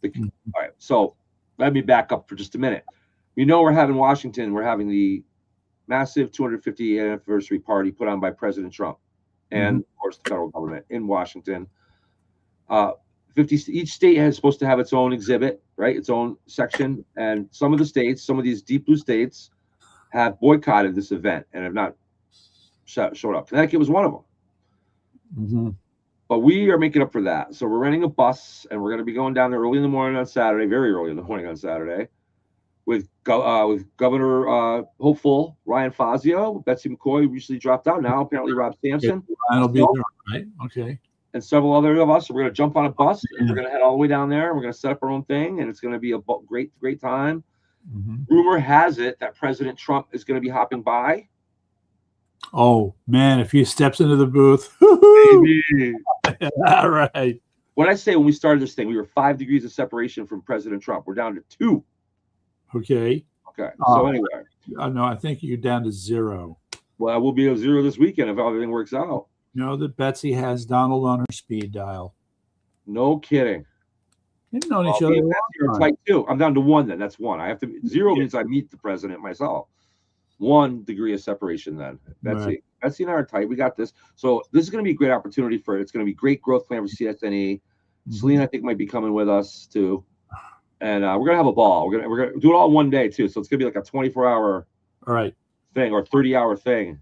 all right. So let me back up for just a minute. You know, we're having the massive 250th anniversary party put on by President Trump and, of course, the federal government in Washington. Each state is supposed to have its own exhibit, right? Its own section. And some of the states, some of these deep blue states have boycotted this event and have not showed up. Connecticut was one of them. But we are making up for that. So we're renting a bus and we're going to be going down there early in the morning on Saturday, very early in the morning on Saturday, with Governor hopeful Ryan Fazio, Betsy McCoy recently dropped out now, apparently Rob Sampson. Ryan will be there, right? Okay. And several other of us. We're going to jump on a bus and we're going to head all the way down there. We're going to set up our own thing and it's going to be a great time. Rumor has it that President Trump is going to be hopping by. Oh, man, if he steps into the booth. All right. What I say when we started this thing, we were 5 degrees of separation from President Trump. We're down to 2. Okay. So anyway. No, I think you're down to 0. Well, we'll be at 0 this weekend if everything works out. You know that Betsy has Donald on her speed dial. No kidding. They've known each other. Tight too. I'm down to 1 then. That's 1. I have to 0 means I meet the president myself. 1 degree of separation then. Betsy and I are tight. We got this. So this is going to be a great opportunity for it. It's going to be a great growth plan for CSNE. Celine, I think, might be coming with us too. And we're gonna have a ball. We're gonna do it all in one day too. So it's gonna be like a 24-hour thing or 30-hour thing.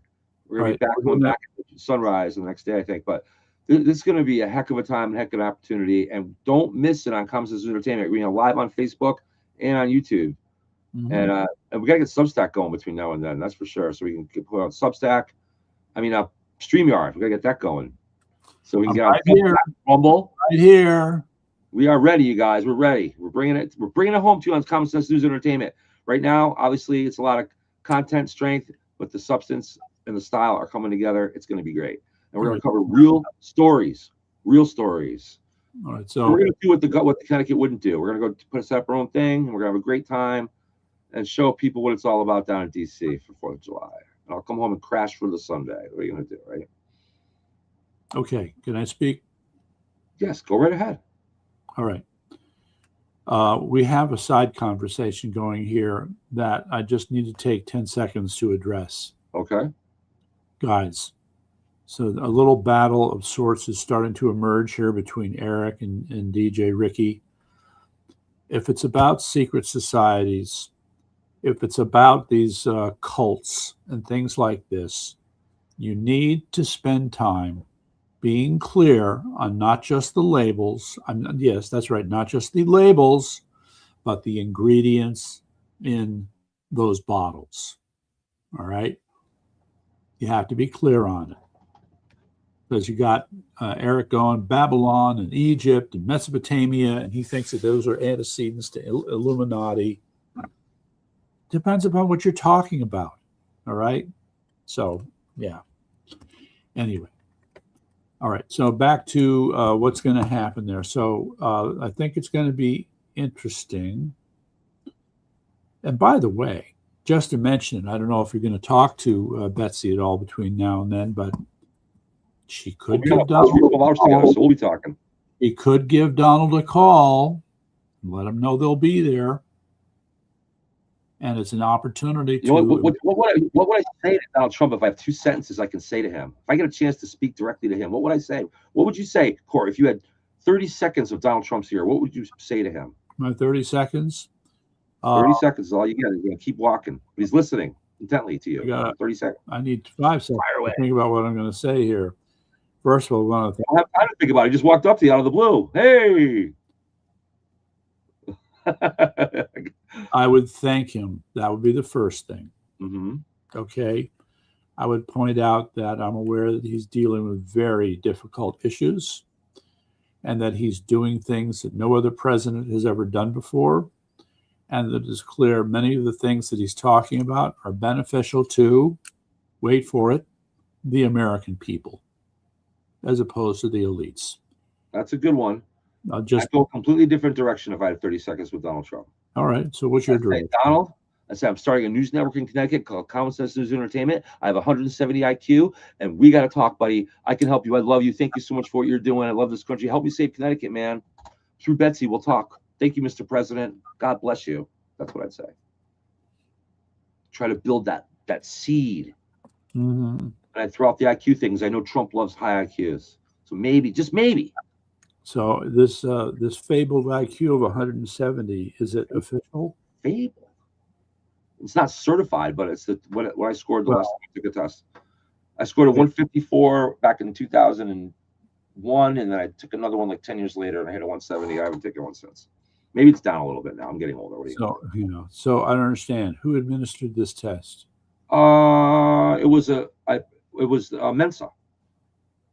We're gonna be going back at sunrise the next day, I think. But this is gonna be a heck of a time, a heck of an opportunity. And don't miss it on Common Sense Entertainment. We're live on Facebook and on YouTube. And we gotta get Substack going between now and then. That's for sure. So we can put on Substack. I mean, StreamYard. We gotta get that going. So we can get on Rumble. Right here. We are ready, you guys. We're ready. We're bringing it home to you on Common Sense News Entertainment. Right now, obviously, it's a lot of content strength, but the substance and the style are coming together. It's going to be great. And we're going to cover real stories. All right. So we're going to do what the Connecticut wouldn't do. We're going to go set up our own thing. And we're going to have a great time and show people what it's all about down in D.C. for 4th of July. And I'll come home and crash for the Sunday. What are you going to do, right? Okay. Can I speak? Yes. Go right ahead. All right. We have a side conversation going here that I just need to take 10 seconds to address. Okay. Guys, so a little battle of sorts is starting to emerge here between Eric and DJ Ricky. If it's about secret societies, if it's about these cults and things like this, You need to spend time being clear on not just the labels. Yes, that's right, not just the labels, but the ingredients in those bottles. All right? You have to be clear on it. Because you got Eric going Babylon and Egypt and Mesopotamia, and he thinks that those are antecedents to Illuminati. Depends upon what you're talking about. All right? So, yeah. Anyway. All right. So back to what's going to happen there. So I think it's going to be interesting. And by the way, just to mention, I don't know if you're going to talk to Betsy at all between now and then, but she could give Donald a call. So we'll be talking. He could give Donald a call and let him know they'll be there. And it's an opportunity to. You know, what would I say to Donald Trump if I have 2 sentences I can say to him? If I get a chance to speak directly to him, what would I say? What would you say, Corey, if you had 30 seconds of Donald Trump's here? What would you say to him? My 30 seconds? 30 seconds is all you get. You're going to keep walking. But he's listening intently to you. 30 seconds. I need 5 seconds to think about what I'm going to say here. First of all, I don't have time to think about it. I just walked up to you out of the blue. Hey! I would thank him. That would be the first thing. Mm-hmm. Okay. I would point out that I'm aware that he's dealing with very difficult issues and that he's doing things that no other president has ever done before. And that it's clear many of the things that he's talking about are beneficial to, wait for it, the American people, as opposed to the elites. That's a good one. I'd go a completely different direction if I had 30 seconds with Donald Trump. All right. So what's your direction? Donald, I said, I'm starting a news network in Connecticut called Common Sense News and Entertainment. I have 170 IQ, and we got to talk, buddy. I can help you. I love you. Thank you so much for what you're doing. I love this country. Help me save Connecticut, man. Through Betsy, we'll talk. Thank you, Mr. President. God bless you. That's what I'd say. Try to build that seed. Mm-hmm. And I throw out the IQ things. I know Trump loves high IQs. So maybe, just maybe. So this fabled IQ of 170, is it official? Fabled. It's not certified, but it's what I scored the last time I took a test. I scored a 154 back in 2001, and then I took another one like 10 years later, and I hit a 170. I haven't taken one since. Maybe it's down a little bit now. I'm getting older. So I don't understand. Who administered this test? It was Mensa.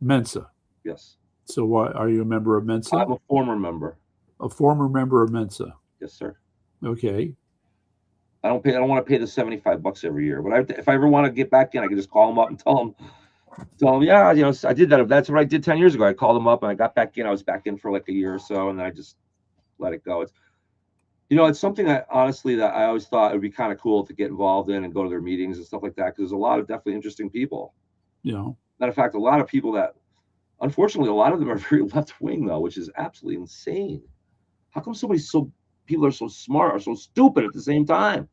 Mensa. Yes. So what, are you a member of Mensa? I'm a former member. A former member of Mensa. Yes, sir. Okay. I don't want to pay the $75 every year, but if I ever want to get back in, I can just call them up and tell them, yeah, I did that. That's what I did 10 years ago. I called them up and I got back in. I was back in for like a year or so, and then I just let it go. It's something that honestly that I always thought it would be kind of cool to get involved in and go to their meetings and stuff like that, because there's a lot of definitely interesting people. Matter of fact, a lot of people that, unfortunately, a lot of them are very left wing though, which is absolutely insane. How come people are so smart or so stupid at the same time?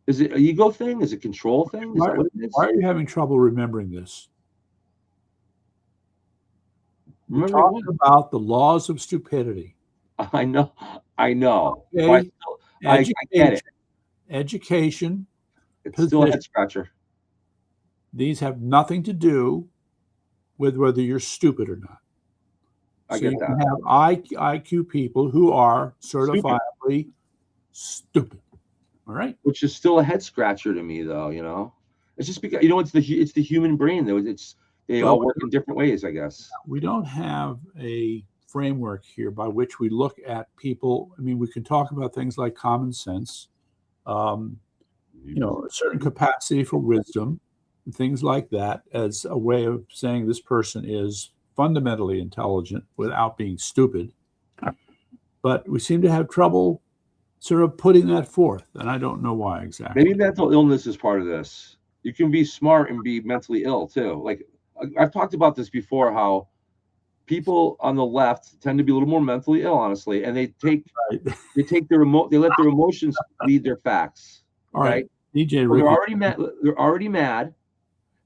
Is it an ego thing? Is it a control thing? Is that what it is? Why are you having trouble remembering this? We're Remember talking about the laws of stupidity. I know. Okay. I get it. Education. It's still a head scratcher. These have nothing to do with whether you're stupid or not. I get that. You can have IQ people who are certifiably stupid. All right. Which is still a head scratcher to me, though. It's just because it's the human brain, though. They all work in different ways, I guess. We don't have a framework here by which we look at people. I mean, we can talk about things like common sense, a certain capacity for wisdom, and things like that, as a way of saying this person is fundamentally intelligent without being stupid. But we seem to have trouble sort of putting that forth, and I don't know why exactly. Maybe mental illness is part of this. You can be smart and be mentally ill too. Like I've talked about this before, how people on the left tend to be a little more mentally ill, honestly, and they let their emotions lead their facts. All right. DJ, so they're already mad,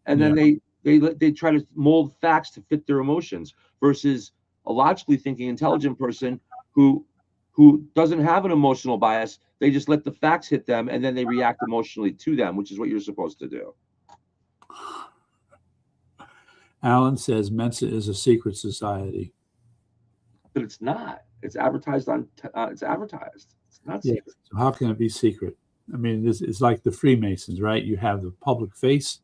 and then they try to mold facts to fit their emotions, versus a logically thinking, intelligent person who doesn't have an emotional bias. They just let the facts hit them, and then they react emotionally to them, which is what you're supposed to do. Alan says Mensa is a secret society. But it's not. It's advertised on. It's advertised. It's not Yeah. secret. So how can it be secret? I mean, this is like the Freemasons, right? You have the public face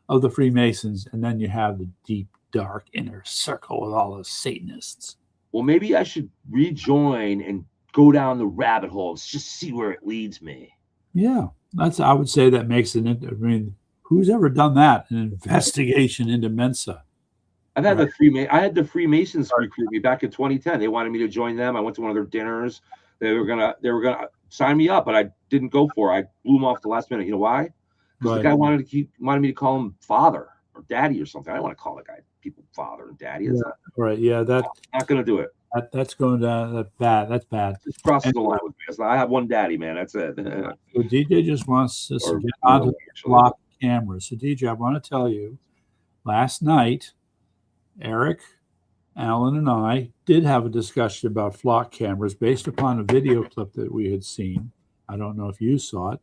of the Freemasons, and then you have the deep, dark inner circle with all the Satanists. Well, maybe I should rejoin and go down the rabbit hole. Just see where it leads me. Yeah, I would say that makes it. I mean, who's ever done that? An investigation into Mensa. I've had I had the Freemasons recruit me back in 2010. They wanted me to join them. I went to one of their dinners. They were gonna sign me up, but I didn't go for it. I blew them off the last minute. You know why? Because the guy wanted me to call him father or daddy or something. I don't want to call the guy people father and daddy. Yeah, right. Yeah, that's not gonna do it. That's going down. That's bad. That's bad. Just crosses the line with me. I have one daddy, man. That's it. So DJ just wants us to get onto block cameras. So DJ, I want to tell you, last night, Eric, Alan, and I did have a discussion about flock cameras based upon a video clip that we had seen. I don't know if you saw it,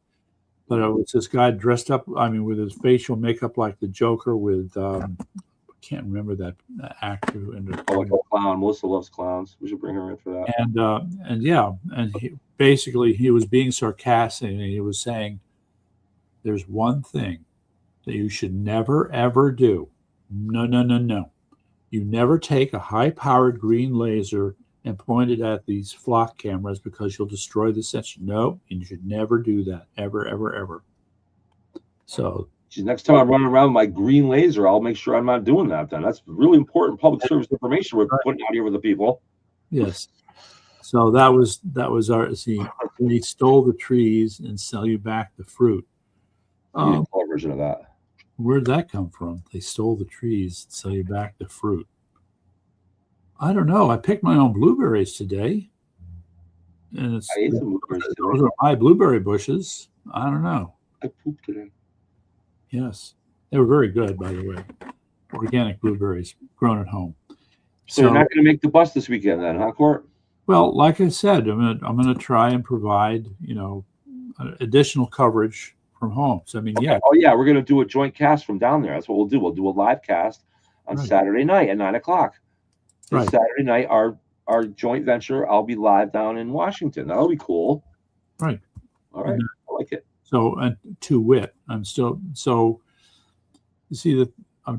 but it was this guy dressed up, I mean, with his facial makeup like the Joker with, I can't remember that actor. Like a clown. Melissa loves clowns. We should bring her in for that. And yeah, and he was being sarcastic, and he was saying, there's one thing that you should never, ever do. No. You never take a high-powered green laser and point it at these flock cameras because you'll destroy the sensor. No, you should never do that. Ever, ever, ever. So next time I'm running around with my green laser, I'll make sure I'm not doing that then. That's really important public service information we're putting out here with the people. Yes. So that was our they stole the trees and sell you back the fruit. Version of that. Where'd that come from? They stole the trees and sell you back the fruit. I don't know. I picked my own blueberries today. And I ate some blueberries today. Those are my blueberry bushes. I don't know. I pooped today. Yes. They were very good, by the way. Organic blueberries grown at home. So you're not going to make the bus this weekend then, huh, Court? Well, like I said, I'm gonna try and provide, additional coverage from home. So I mean, yeah. Oh yeah, we're gonna do a joint cast from down there. That's what we'll do. We'll do a live cast on Saturday night at 9:00. Right. Saturday night, our joint venture. I'll be live down in Washington. That'll be cool. Right. All right. I like it. So, to wit, I'm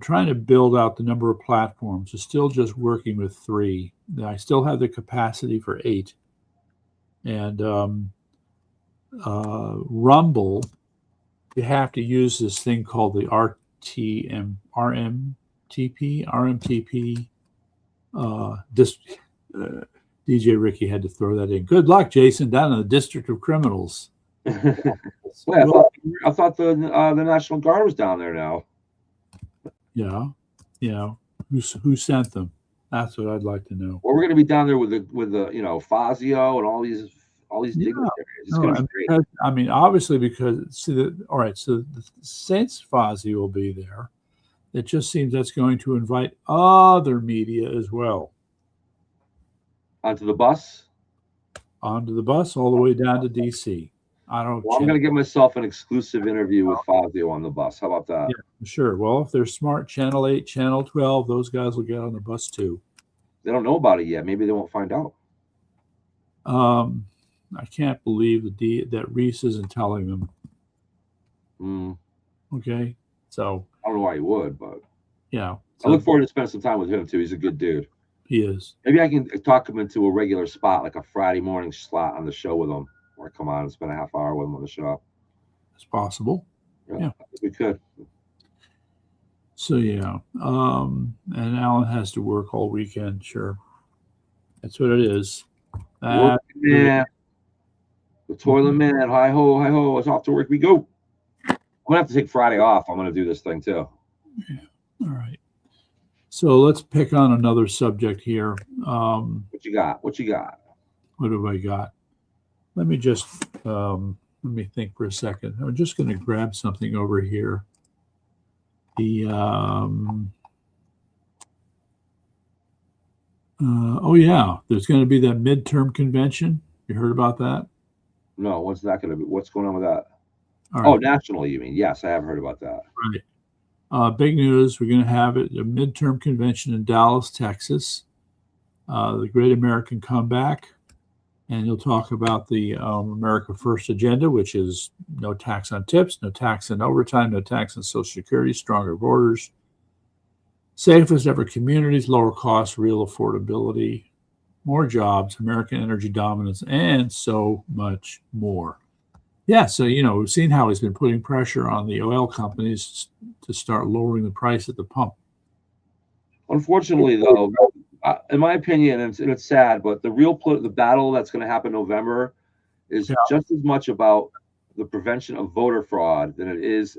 trying to build out the number of platforms. I'm still just working with 3. I still have the capacity for 8. And Rumble, you have to use this thing called the RMTP. DJ Ricky had to throw that in. Good luck, Jason, down in the District of Criminals. Well, I thought the National Guard was down there now. Yeah. Who sent them? That's what I'd like to know. Well, we're going to be down there with the Fazio and all these dignitaries. It's going to be great. I mean, obviously, because so the Saints Fazio will be there. It just seems that's going to invite other media as well. Onto the bus all the way down to DC. I'm going to give myself an exclusive interview with Fazio on the bus. How about that? Yeah, sure. Well, if they're smart, Channel 8, Channel 12, those guys will get on the bus too. They don't know about it yet. Maybe they won't find out. I can't believe that Reese isn't telling them. Okay, so I don't know why he would, but yeah. I look forward to spending some time with him too. He's a good dude. He is. Maybe I can talk him into a regular spot, like a Friday morning slot on the show with him, or come on and spend a half hour with him on the show. It's possible. Yeah. I think we could. So yeah, and Alan has to work all weekend. Sure, that's what it is. Man, the toilet man, hi ho, it's off to work we go. I'm gonna have to take Friday off. I'm gonna do this thing too. Yeah. All right. So let's pick on another subject here. What you got? What have I got? Let me just let me think for a second. I'm just going to grab something over here. The there's going to be that midterm convention. You heard about that? No, what's that going to be? What's going on with that? All right. Oh, nationally, you mean? Yes, I have heard about that. Right. Big news, we're going to have a midterm convention in Dallas, Texas, the Great American Comeback. And you'll talk about the America First agenda, which is no tax on tips, no tax on overtime, no tax on Social Security, stronger borders, safest ever communities, lower costs, real affordability, more jobs, American energy dominance, and so much more. Yeah, so, we've seen how he's been putting pressure on the oil companies to start lowering the price at the pump. Unfortunately, though, in my opinion, and it's sad, but the battle that's going to happen in November is just as much about the prevention of voter fraud than it is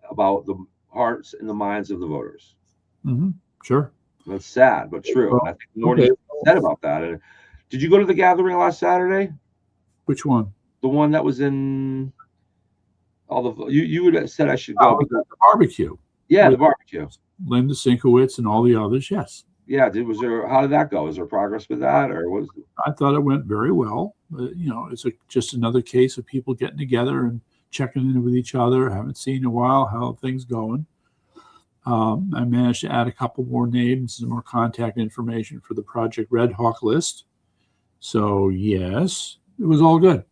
about the hearts and the minds of the voters. Mm-hmm. Sure. That's sad, but true. Well, and I think more needs to be said about that. And did you go to the gathering last Saturday? Which one? The one that was in all the you would have said I should go. The barbecue. Yeah, the barbecue. Linda Sinkowitz and all the others. Yes. Yeah. How did that go? Is there progress with that, or was? I thought it went very well. It's just another case of people getting together and checking in with each other. Haven't seen in a while. How are things going? I managed to add a couple more names and more contact information for the Project Red Hawk list. So yes, it was all good.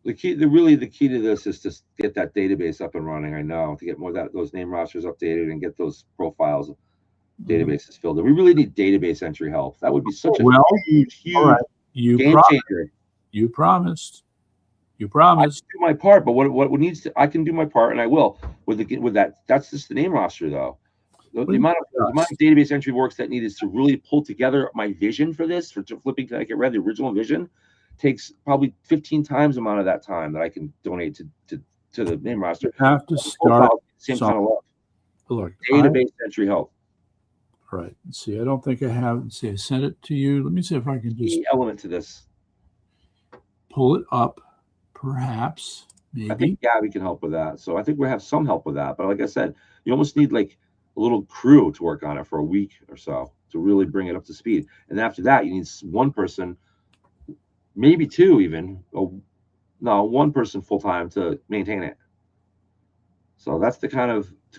The key to this is to get that database up and running. I know, to get more those name rosters updated and get those profiles databases filled in. We really need database entry help. That would be such a huge game changer. You promised. I can do my part, but what needs to, I can do my part, and I will with that. That's just the name roster, though. The amount of database entry works that needed to really pull together my vision for this, for flipping Connecticut Red, the original vision, takes probably 15 times the amount of that time that I can donate to the name roster. You have to start same kind of love. Look, database entry help. All right. See, I don't think I have. See, I sent it to you. Let me see if I can just element to this. Pull it up, perhaps. Maybe. I think Gabby can help with that. So I think we have some help with that. But like I said, you almost need like a little crew to work on it for a week or so to really bring it up to speed. And after that, you need one person, maybe two even. One person full time to maintain it. So that's to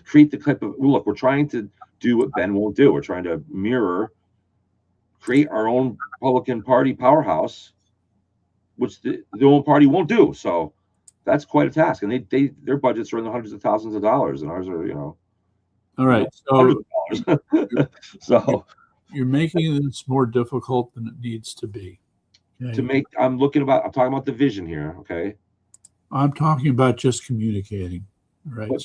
create the type of look. We're trying to do what Ben won't do. We're trying to create our own Republican Party powerhouse, which the own party won't do. So that's quite a task. And their budgets are in the hundreds of thousands of dollars, and ours are, All right. So you're making this more difficult than it needs to be. Okay? I'm talking about the vision here. Okay. I'm talking about just communicating. Right. But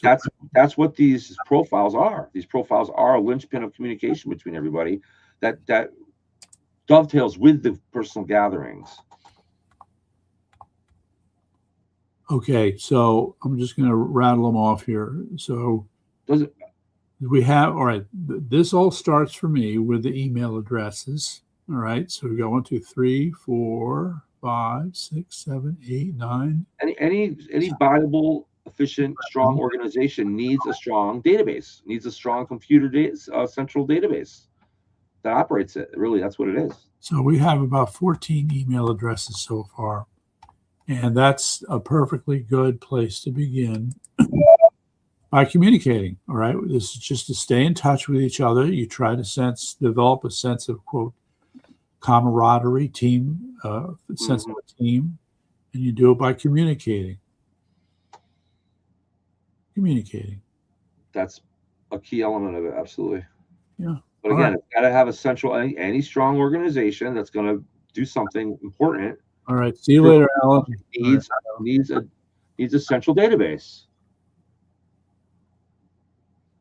that's what these profiles are. These profiles are a linchpin of communication between everybody that dovetails with the personal gatherings. Okay, so I'm just going to rattle them off here. So we have, all right, this all starts for me with the email addresses. All right, so we got 1, 2, 3, 4, 5, 6, 7, 8, 9. Any viable, efficient, strong organization needs a strong database, needs a strong central database that operates it. Really, that's what it is. So we have about 14 email addresses so far. And that's a perfectly good place to begin by communicating. All right. This is just to stay in touch with each other. You try to develop a sense of, quote, camaraderie, team, sense of a team, and you do it by communicating. Communicating. That's a key element of it. Absolutely. Yeah. But again, it's got to have a central, any strong organization that's going to do something important. All right. See you later, Alan. Needs a central database.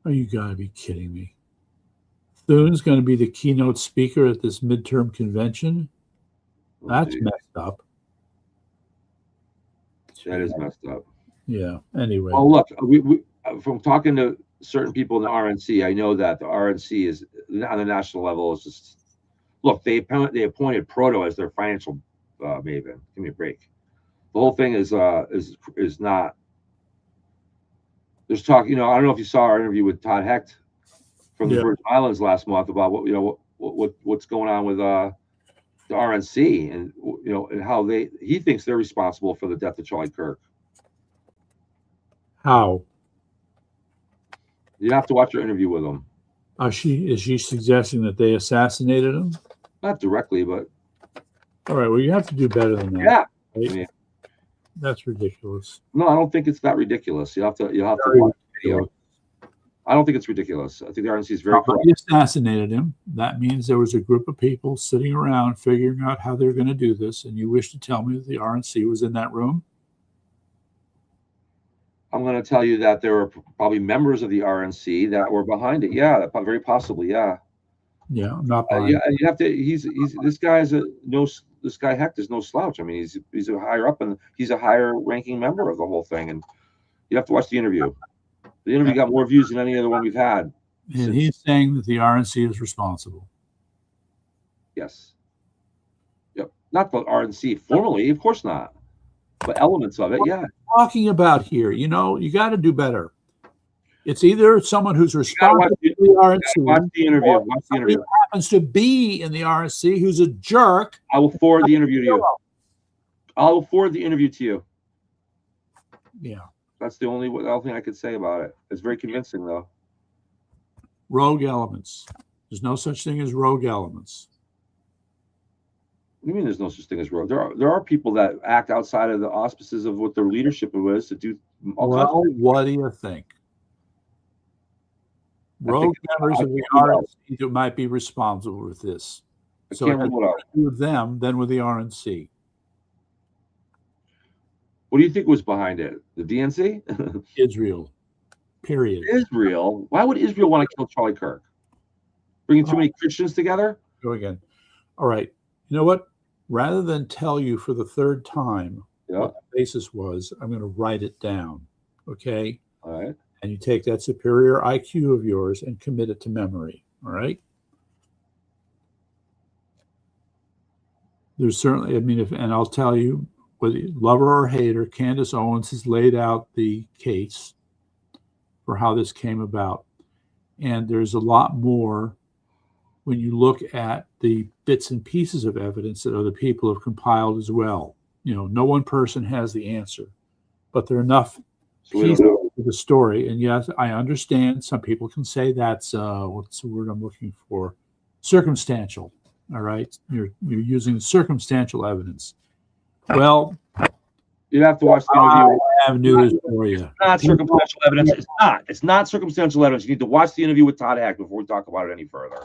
Oh, you got to be kidding me. Thune's going to be the keynote speaker at this midterm convention. That's messed up. That is messed up. Yeah. Anyway. Well, look, we from talking to certain people in the RNC, I know that the RNC is on the national level is just look. They appointed Proto as their financial maven. Give me a break. The whole thing is not. There's talk. I don't know if you saw our interview with Todd Hecht from the Virgin Islands last month about what's going on with the RNC and and how he thinks they're responsible for the death of Charlie Kirk. How? You have to watch your interview with him. Is she suggesting that they assassinated him? Not directly, but all right. Well, you have to do better than that. yeah. Right? I mean, that's ridiculous. No, I don't think it's that ridiculous. You have to watch the video. I don't think it's ridiculous. I think the RNC is very correct. They assassinated him. That means there was a group of people sitting around figuring out how they're going to do this. And you wish to tell me that the RNC was in that room? I'm going to tell you that there were probably members of the RNC that were behind it. Yeah, very possibly. Yeah. Yeah, I'm not behind. Yeah, and you have to. This guy is this guy Hecht is no slouch. I mean, he's a higher up and he's a higher ranking member of the whole thing. And you have to watch the interview. The interview got more views than any other one we've had. And he's saying that the RNC is responsible. Yes. Yep. Not the RNC formally, of course not. But elements of it, yeah. Talking about here, you got to do better. It's either someone who's responsible for the RNC. Watch the interview. Watch the interview. Happens to be in the RNC who's a jerk. I will forward the interview to you. I will forward the interview to you. Yeah. That's the only thing I could say about it. It's very convincing, though. Rogue elements. There's no such thing as rogue elements. What do you mean there's no such thing as rogue? There are people that act outside of the auspices of what their leadership was to do. Well, what do you think? Rogue members of the RNC who might be responsible with this. So if with them, then with the RNC. What do you think was behind it? The DNC? Israel. Period. Israel? Why would Israel want to kill Charlie Kirk? Bringing too many Christians together? Go again. All right. You know what? Rather than tell you for the third time what the basis was, I'm going to write it down. Okay? All right. And you take that superior IQ of yours and commit it to memory. All right? There's certainly, and I'll tell you, whether lover or hater, Candace Owens has laid out the case for how this came about. And there's a lot more when you look at the bits and pieces of evidence that other people have compiled as well. No one person has the answer, but there are enough pieces of the story. And yes, I understand some people can say that's, what's the word I'm looking for? Circumstantial. All right. You're using circumstantial evidence. Well, you have to watch the interview. I have news for you. It's not circumstantial evidence. It's not circumstantial evidence. You need to watch the interview with Todd Hecht before we talk about it any further.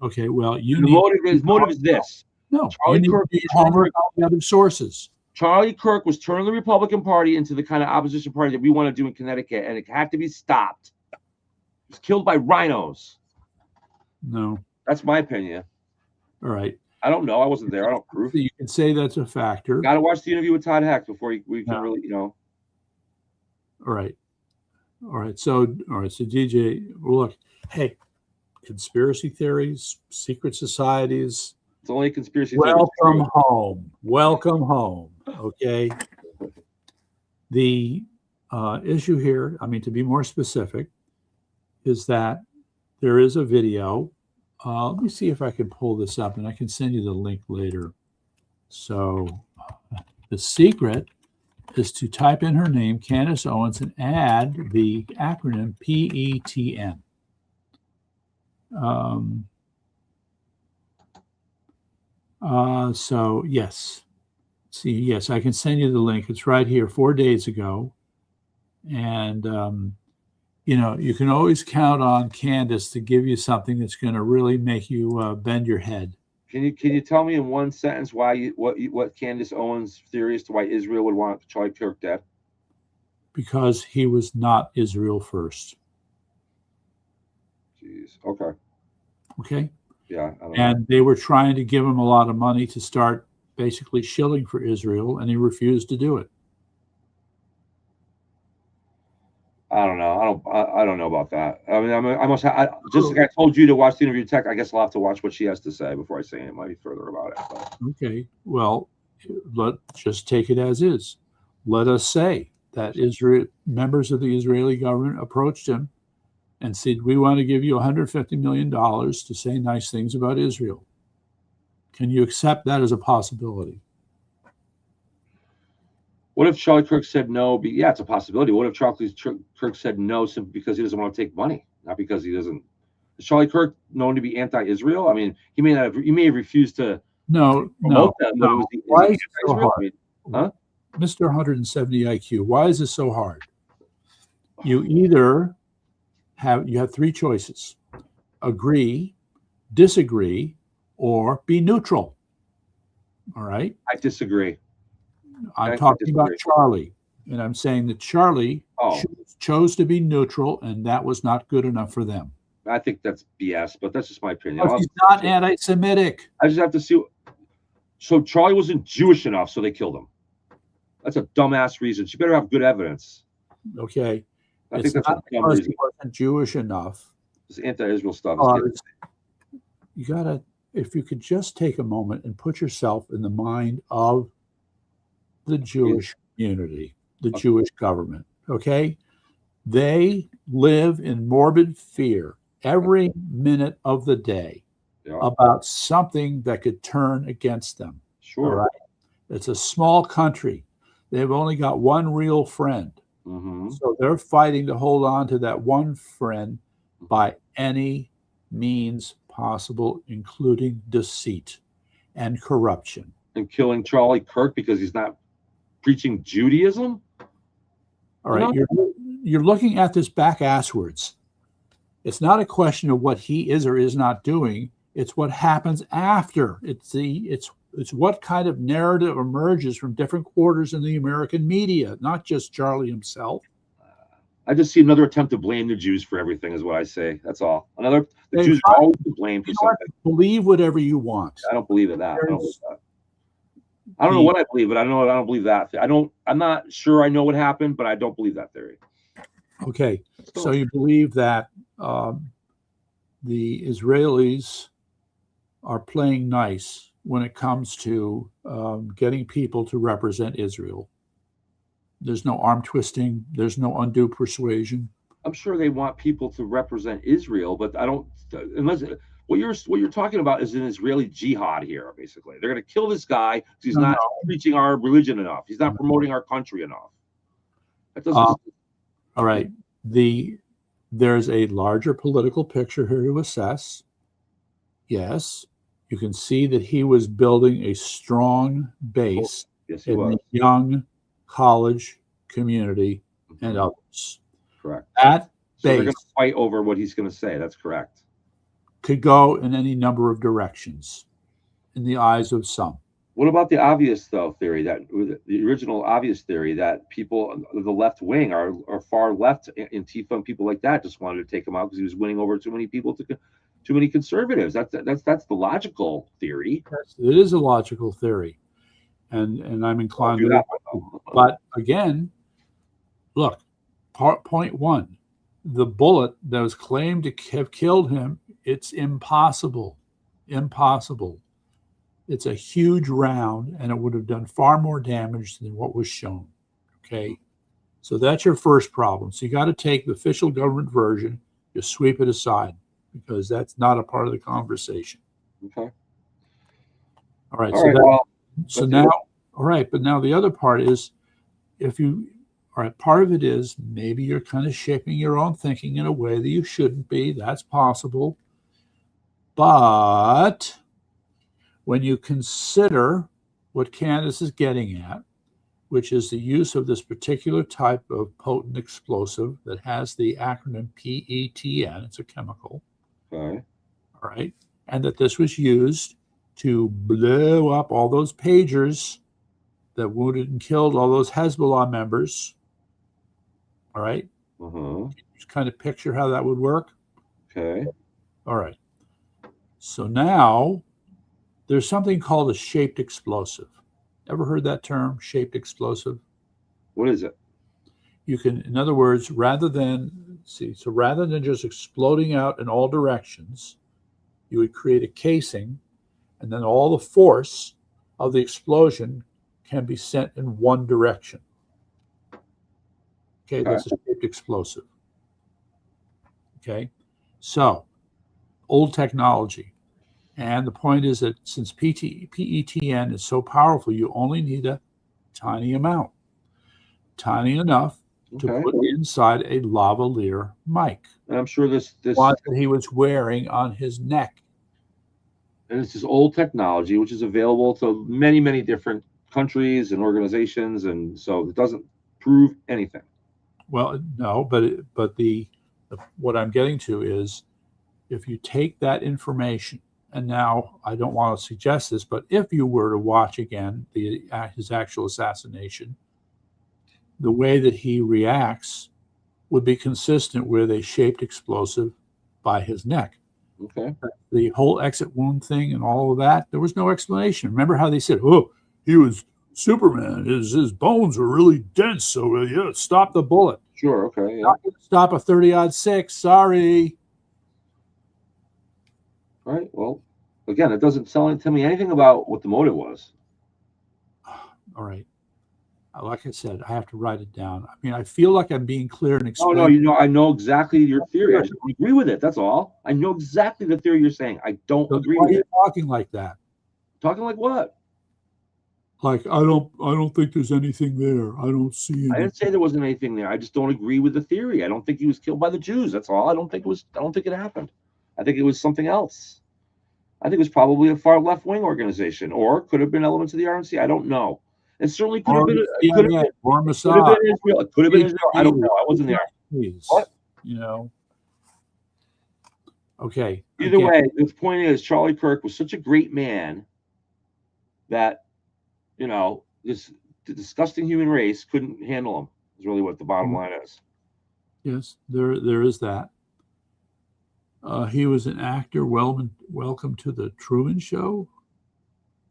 Okay, well, his motive is this. No, Charlie Kirk is homework all the other sources. Charlie Kirk was turning the Republican Party into the kind of opposition party that we want to do in Connecticut, and it had to be stopped. He was killed by rhinos. No. That's my opinion. All right. I don't know. I wasn't there. I don't prove. You can say that's a factor. Got to watch the interview with Todd Hecht before we can really, All right. All right. So DJ, look, hey, conspiracy theories, secret societies. It's only a conspiracy theory. Welcome home. Welcome home. Okay. The issue here, to be more specific, is that there is a video. Let me see if I can pull this up, and I can send you the link later. So the secret is to type in her name, Candace Owens, and add the acronym PETN. So yes. See, yes, I can send you the link. It's right here 4 days ago. And, you can always count on Candace to give you something that's going to really make you bend your head. Can you tell me in one sentence what Candace Owens' theory is to why Israel would want Charlie Kirk dead? Because he was not Israel first. Jeez. Okay. Okay. Yeah. And they were trying to give him a lot of money to start basically shilling for Israel, and he refused to do it. I don't know. I don't know about that. Just like I told you to watch the interview with Tech, I guess I'll have to watch what she has to say before I say any further about it. But. Okay. Well, just take it as is. Let us say that members of the Israeli government approached him and said, we want to give you $150 million to say nice things about Israel. Can you accept that as a possibility? What if Charlie Kirk said no? Yeah, it's a possibility. What if Charlie Kirk said no simply because he doesn't want to take money, not because he doesn't? Is Charlie Kirk known to be anti-Israel? I mean, he may have refused to promote them, but is Why he is it so anti-Israel? hard? Huh? Mr. 170 IQ, why is this so hard? You either have three choices: agree, disagree, or be neutral. All right. I disagree. I'm talking about Charlie, and I'm saying that Charlie chose to be neutral, and that was not good enough for them. I think that's BS, but that's just my opinion. But he's not anti-Semitic. I just have to see. So Charlie wasn't Jewish enough, so they killed him. That's a dumbass reason. She better have good evidence. Okay. I think that's not because he wasn't Jewish enough. This anti-Israel stuff. You gotta, if you could just take a moment and put yourself in the mind of the Jewish community, the Jewish government. Okay, they live in morbid fear every minute of the day about something that could turn against them. Sure. All right? It's a small country. They've only got one real friend. So they're fighting to hold on to that one friend by any means possible, including deceit and corruption. And killing Charlie Kirk because he's not preaching Judaism? All right, you're looking at this back-asswards. It's not a question of what he is or is not doing. It's what happens after. It's what kind of narrative emerges from different quarters in the American media, not just Charlie himself. I just see another attempt to blame the Jews for everything, is what I say. That's all. The Jews are always to blame for something. Believe whatever you want. I don't believe in that. I don't know what I believe, but I don't believe that. I'm not sure I know what happened, but I don't believe that theory. Okay, so you believe that the Israelis are playing nice when it comes to getting people to represent Israel. There's no arm twisting. There's no undue persuasion. I'm sure they want people to represent Israel, but I don't. Unless what you're talking about is an Israeli jihad here. Basically, they're going to kill this guy because he's not preaching our religion enough. He's not promoting our country enough. That doesn't. All right. There's a larger political picture here to assess. Yes, you can see that he was building a strong base in the young college community and others. Correct. That so they're going to fight over what he's going to say. That's correct. Could go in any number of directions in the eyes of some. What about the obvious, though, theory, that the original obvious theory that people of the left wing are far left, Antifa and people like that just wanted to take him out because he was winning over too many people, too many conservatives. That's the logical theory. It is a logical theory, and I'm inclined to that. But again, look, point one, the bullet that was claimed to have killed him, it's impossible. Impossible. It's a huge round, and it would have done far more damage than what was shown. Okay, so that's your first problem. So you got to take the official government version, just sweep it aside, because that's not a part of the conversation. Okay. All right. But now the other part is, part of it is maybe you're kind of shaping your own thinking in a way that you shouldn't be. That's possible. But when you consider what Candace is getting at, which is the use of this particular type of potent explosive that has the acronym PETN, it's a chemical. Okay. All right. And that this was used to blow up all those pagers that wounded and killed all those Hezbollah members. All right. Just kind of picture how that would work. Okay. All right. So now there's something called a shaped explosive. Ever heard that term, shaped explosive? What is it? You can, in other words, rather than just exploding out in all directions, you would create a casing, and then all the force of the explosion can be sent in one direction. Okay, that's a shaped explosive. Okay, so old technology. And the point is that since PETN is so powerful, you only need a tiny amount. tiny enough to Okay. put inside a lavalier mic. And I'm sure this One that he was wearing on his neck. and it's this old technology which is available to many, many different countries and organizations, and so it doesn't prove anything. Well, no, but what I'm getting to is if you take that information, and now I don't want to suggest this, but if you were to watch again his actual assassination, the way that he reacts would be consistent with a shaped explosive by his neck. Okay. The whole exit wound thing and all of that, there was no explanation. Remember how they said, "Oh, he was Superman. His bones were really dense, so yeah, stop the bullet." Sure. Okay. Yeah. Not gonna stop a 30-06. Sorry. All right. Well, again, it doesn't tell me anything about what the motive was. All right. Like I said, I have to write it down. I mean, I feel like I'm being clear and No, explaining. I know exactly your theory. I just don't agree with it. That's all. I know exactly the theory you're saying. I don't So agree why are with you it. talking like that? Talking like what? Like I don't think there's anything there. I don't see anything. I didn't say there wasn't anything there. I just don't agree with the theory. I don't think he was killed by the Jews. That's all. I don't think it happened. I think it was something else. I think it was probably a far left wing organization, or could have been elements of the RNC. I don't know. It certainly could have been. It could have been. Or Could have Mossad. been Israel. It could have been Israel. I don't know. I wasn't there. Please. What? You know. Okay. Either way, the point is Charlie Kirk was such a great man that, this disgusting human race couldn't handle him. Is really what the bottom line is. Yes, there is that. He was an actor. Welcome to the Truman Show.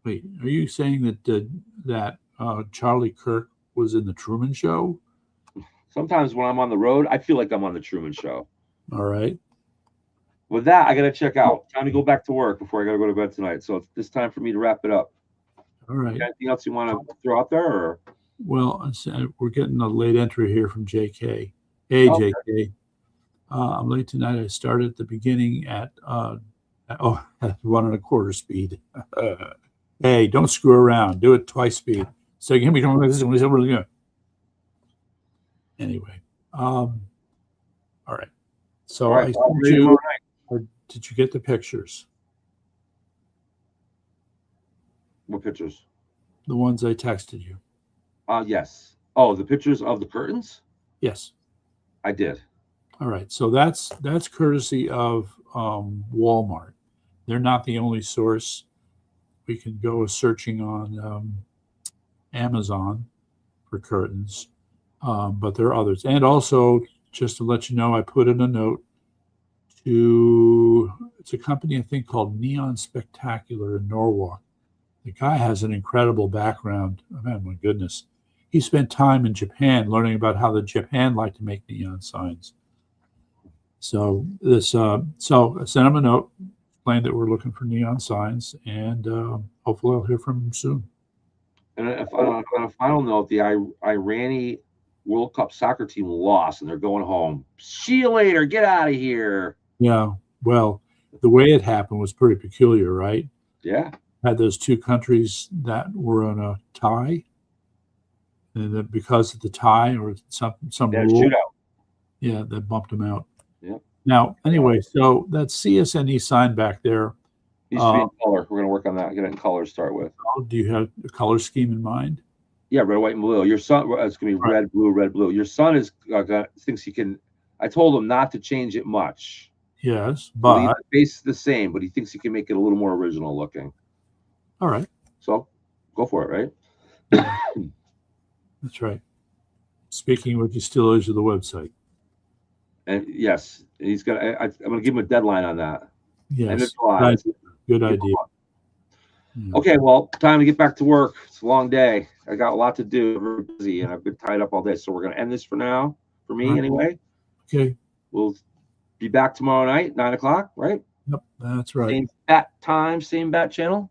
Wait, are you saying that Charlie Kirk was in the Truman Show? Sometimes when I'm on the road, I feel like I'm on the Truman Show. All right. With that, I got to check out. Time to go back to work before I got to go to bed tonight. So it's time for me to wrap it up. All right. Anything else you want to throw out there? Or? Well, we're getting a late entry here from JK. Hey, okay. JK. I'm late tonight. I started at the beginning at 1.25 speed. Hey, don't screw around. Do it twice speed. So give me this is really good. Anyway, all right. So I sent you. Or did you get the pictures? What pictures? The ones I texted you. Yes. Oh, the pictures of the curtains? Yes. I did. All right. So that's courtesy of Walmart. They're not the only source. We can go searching on Amazon for curtains, but there are others. And also, just to let you know, I put in a note it's a company I think called Neon Spectacular in Norwalk. The guy has an incredible background. Oh, man, my goodness. He spent time in Japan learning about how the Japan like to make neon signs. So so I sent him a note, explained that we're looking for neon signs, and hopefully I'll hear from him soon. And on a final note, the Irani World Cup soccer team lost, and they're going home. See you later. Get out of here. Yeah. Well, the way it happened was pretty peculiar, right? Yeah. Had those two countries that were on a tie, and that because of the tie or some rule, shootout. Yeah, that bumped them out. Yeah. Now, anyway, so that CSNE sign back there needs to be in color. We're going to work on that. Get it in color to start with. Do you have a color scheme in mind? Yeah, red, white, and blue. Your son, it's going to be red, blue, red, blue. Your son thinks he can. I told him not to change it much. Yes, but the base is the same, but he thinks he can make it a little more original looking. All right. So go for it, right? That's right. Speaking of which, he still is to the website. And yes, he's got. I'm going to give him a deadline on that. Yes, good idea. Okay, well, time to get back to work. It's a long day. I got a lot to do. I'm very busy, and I've been tied up all day. So we're going to end this for now. For me, anyway. Okay. We'll be back tomorrow night, 9 o'clock, right? Yep, that's right. Same bat time, same bat channel.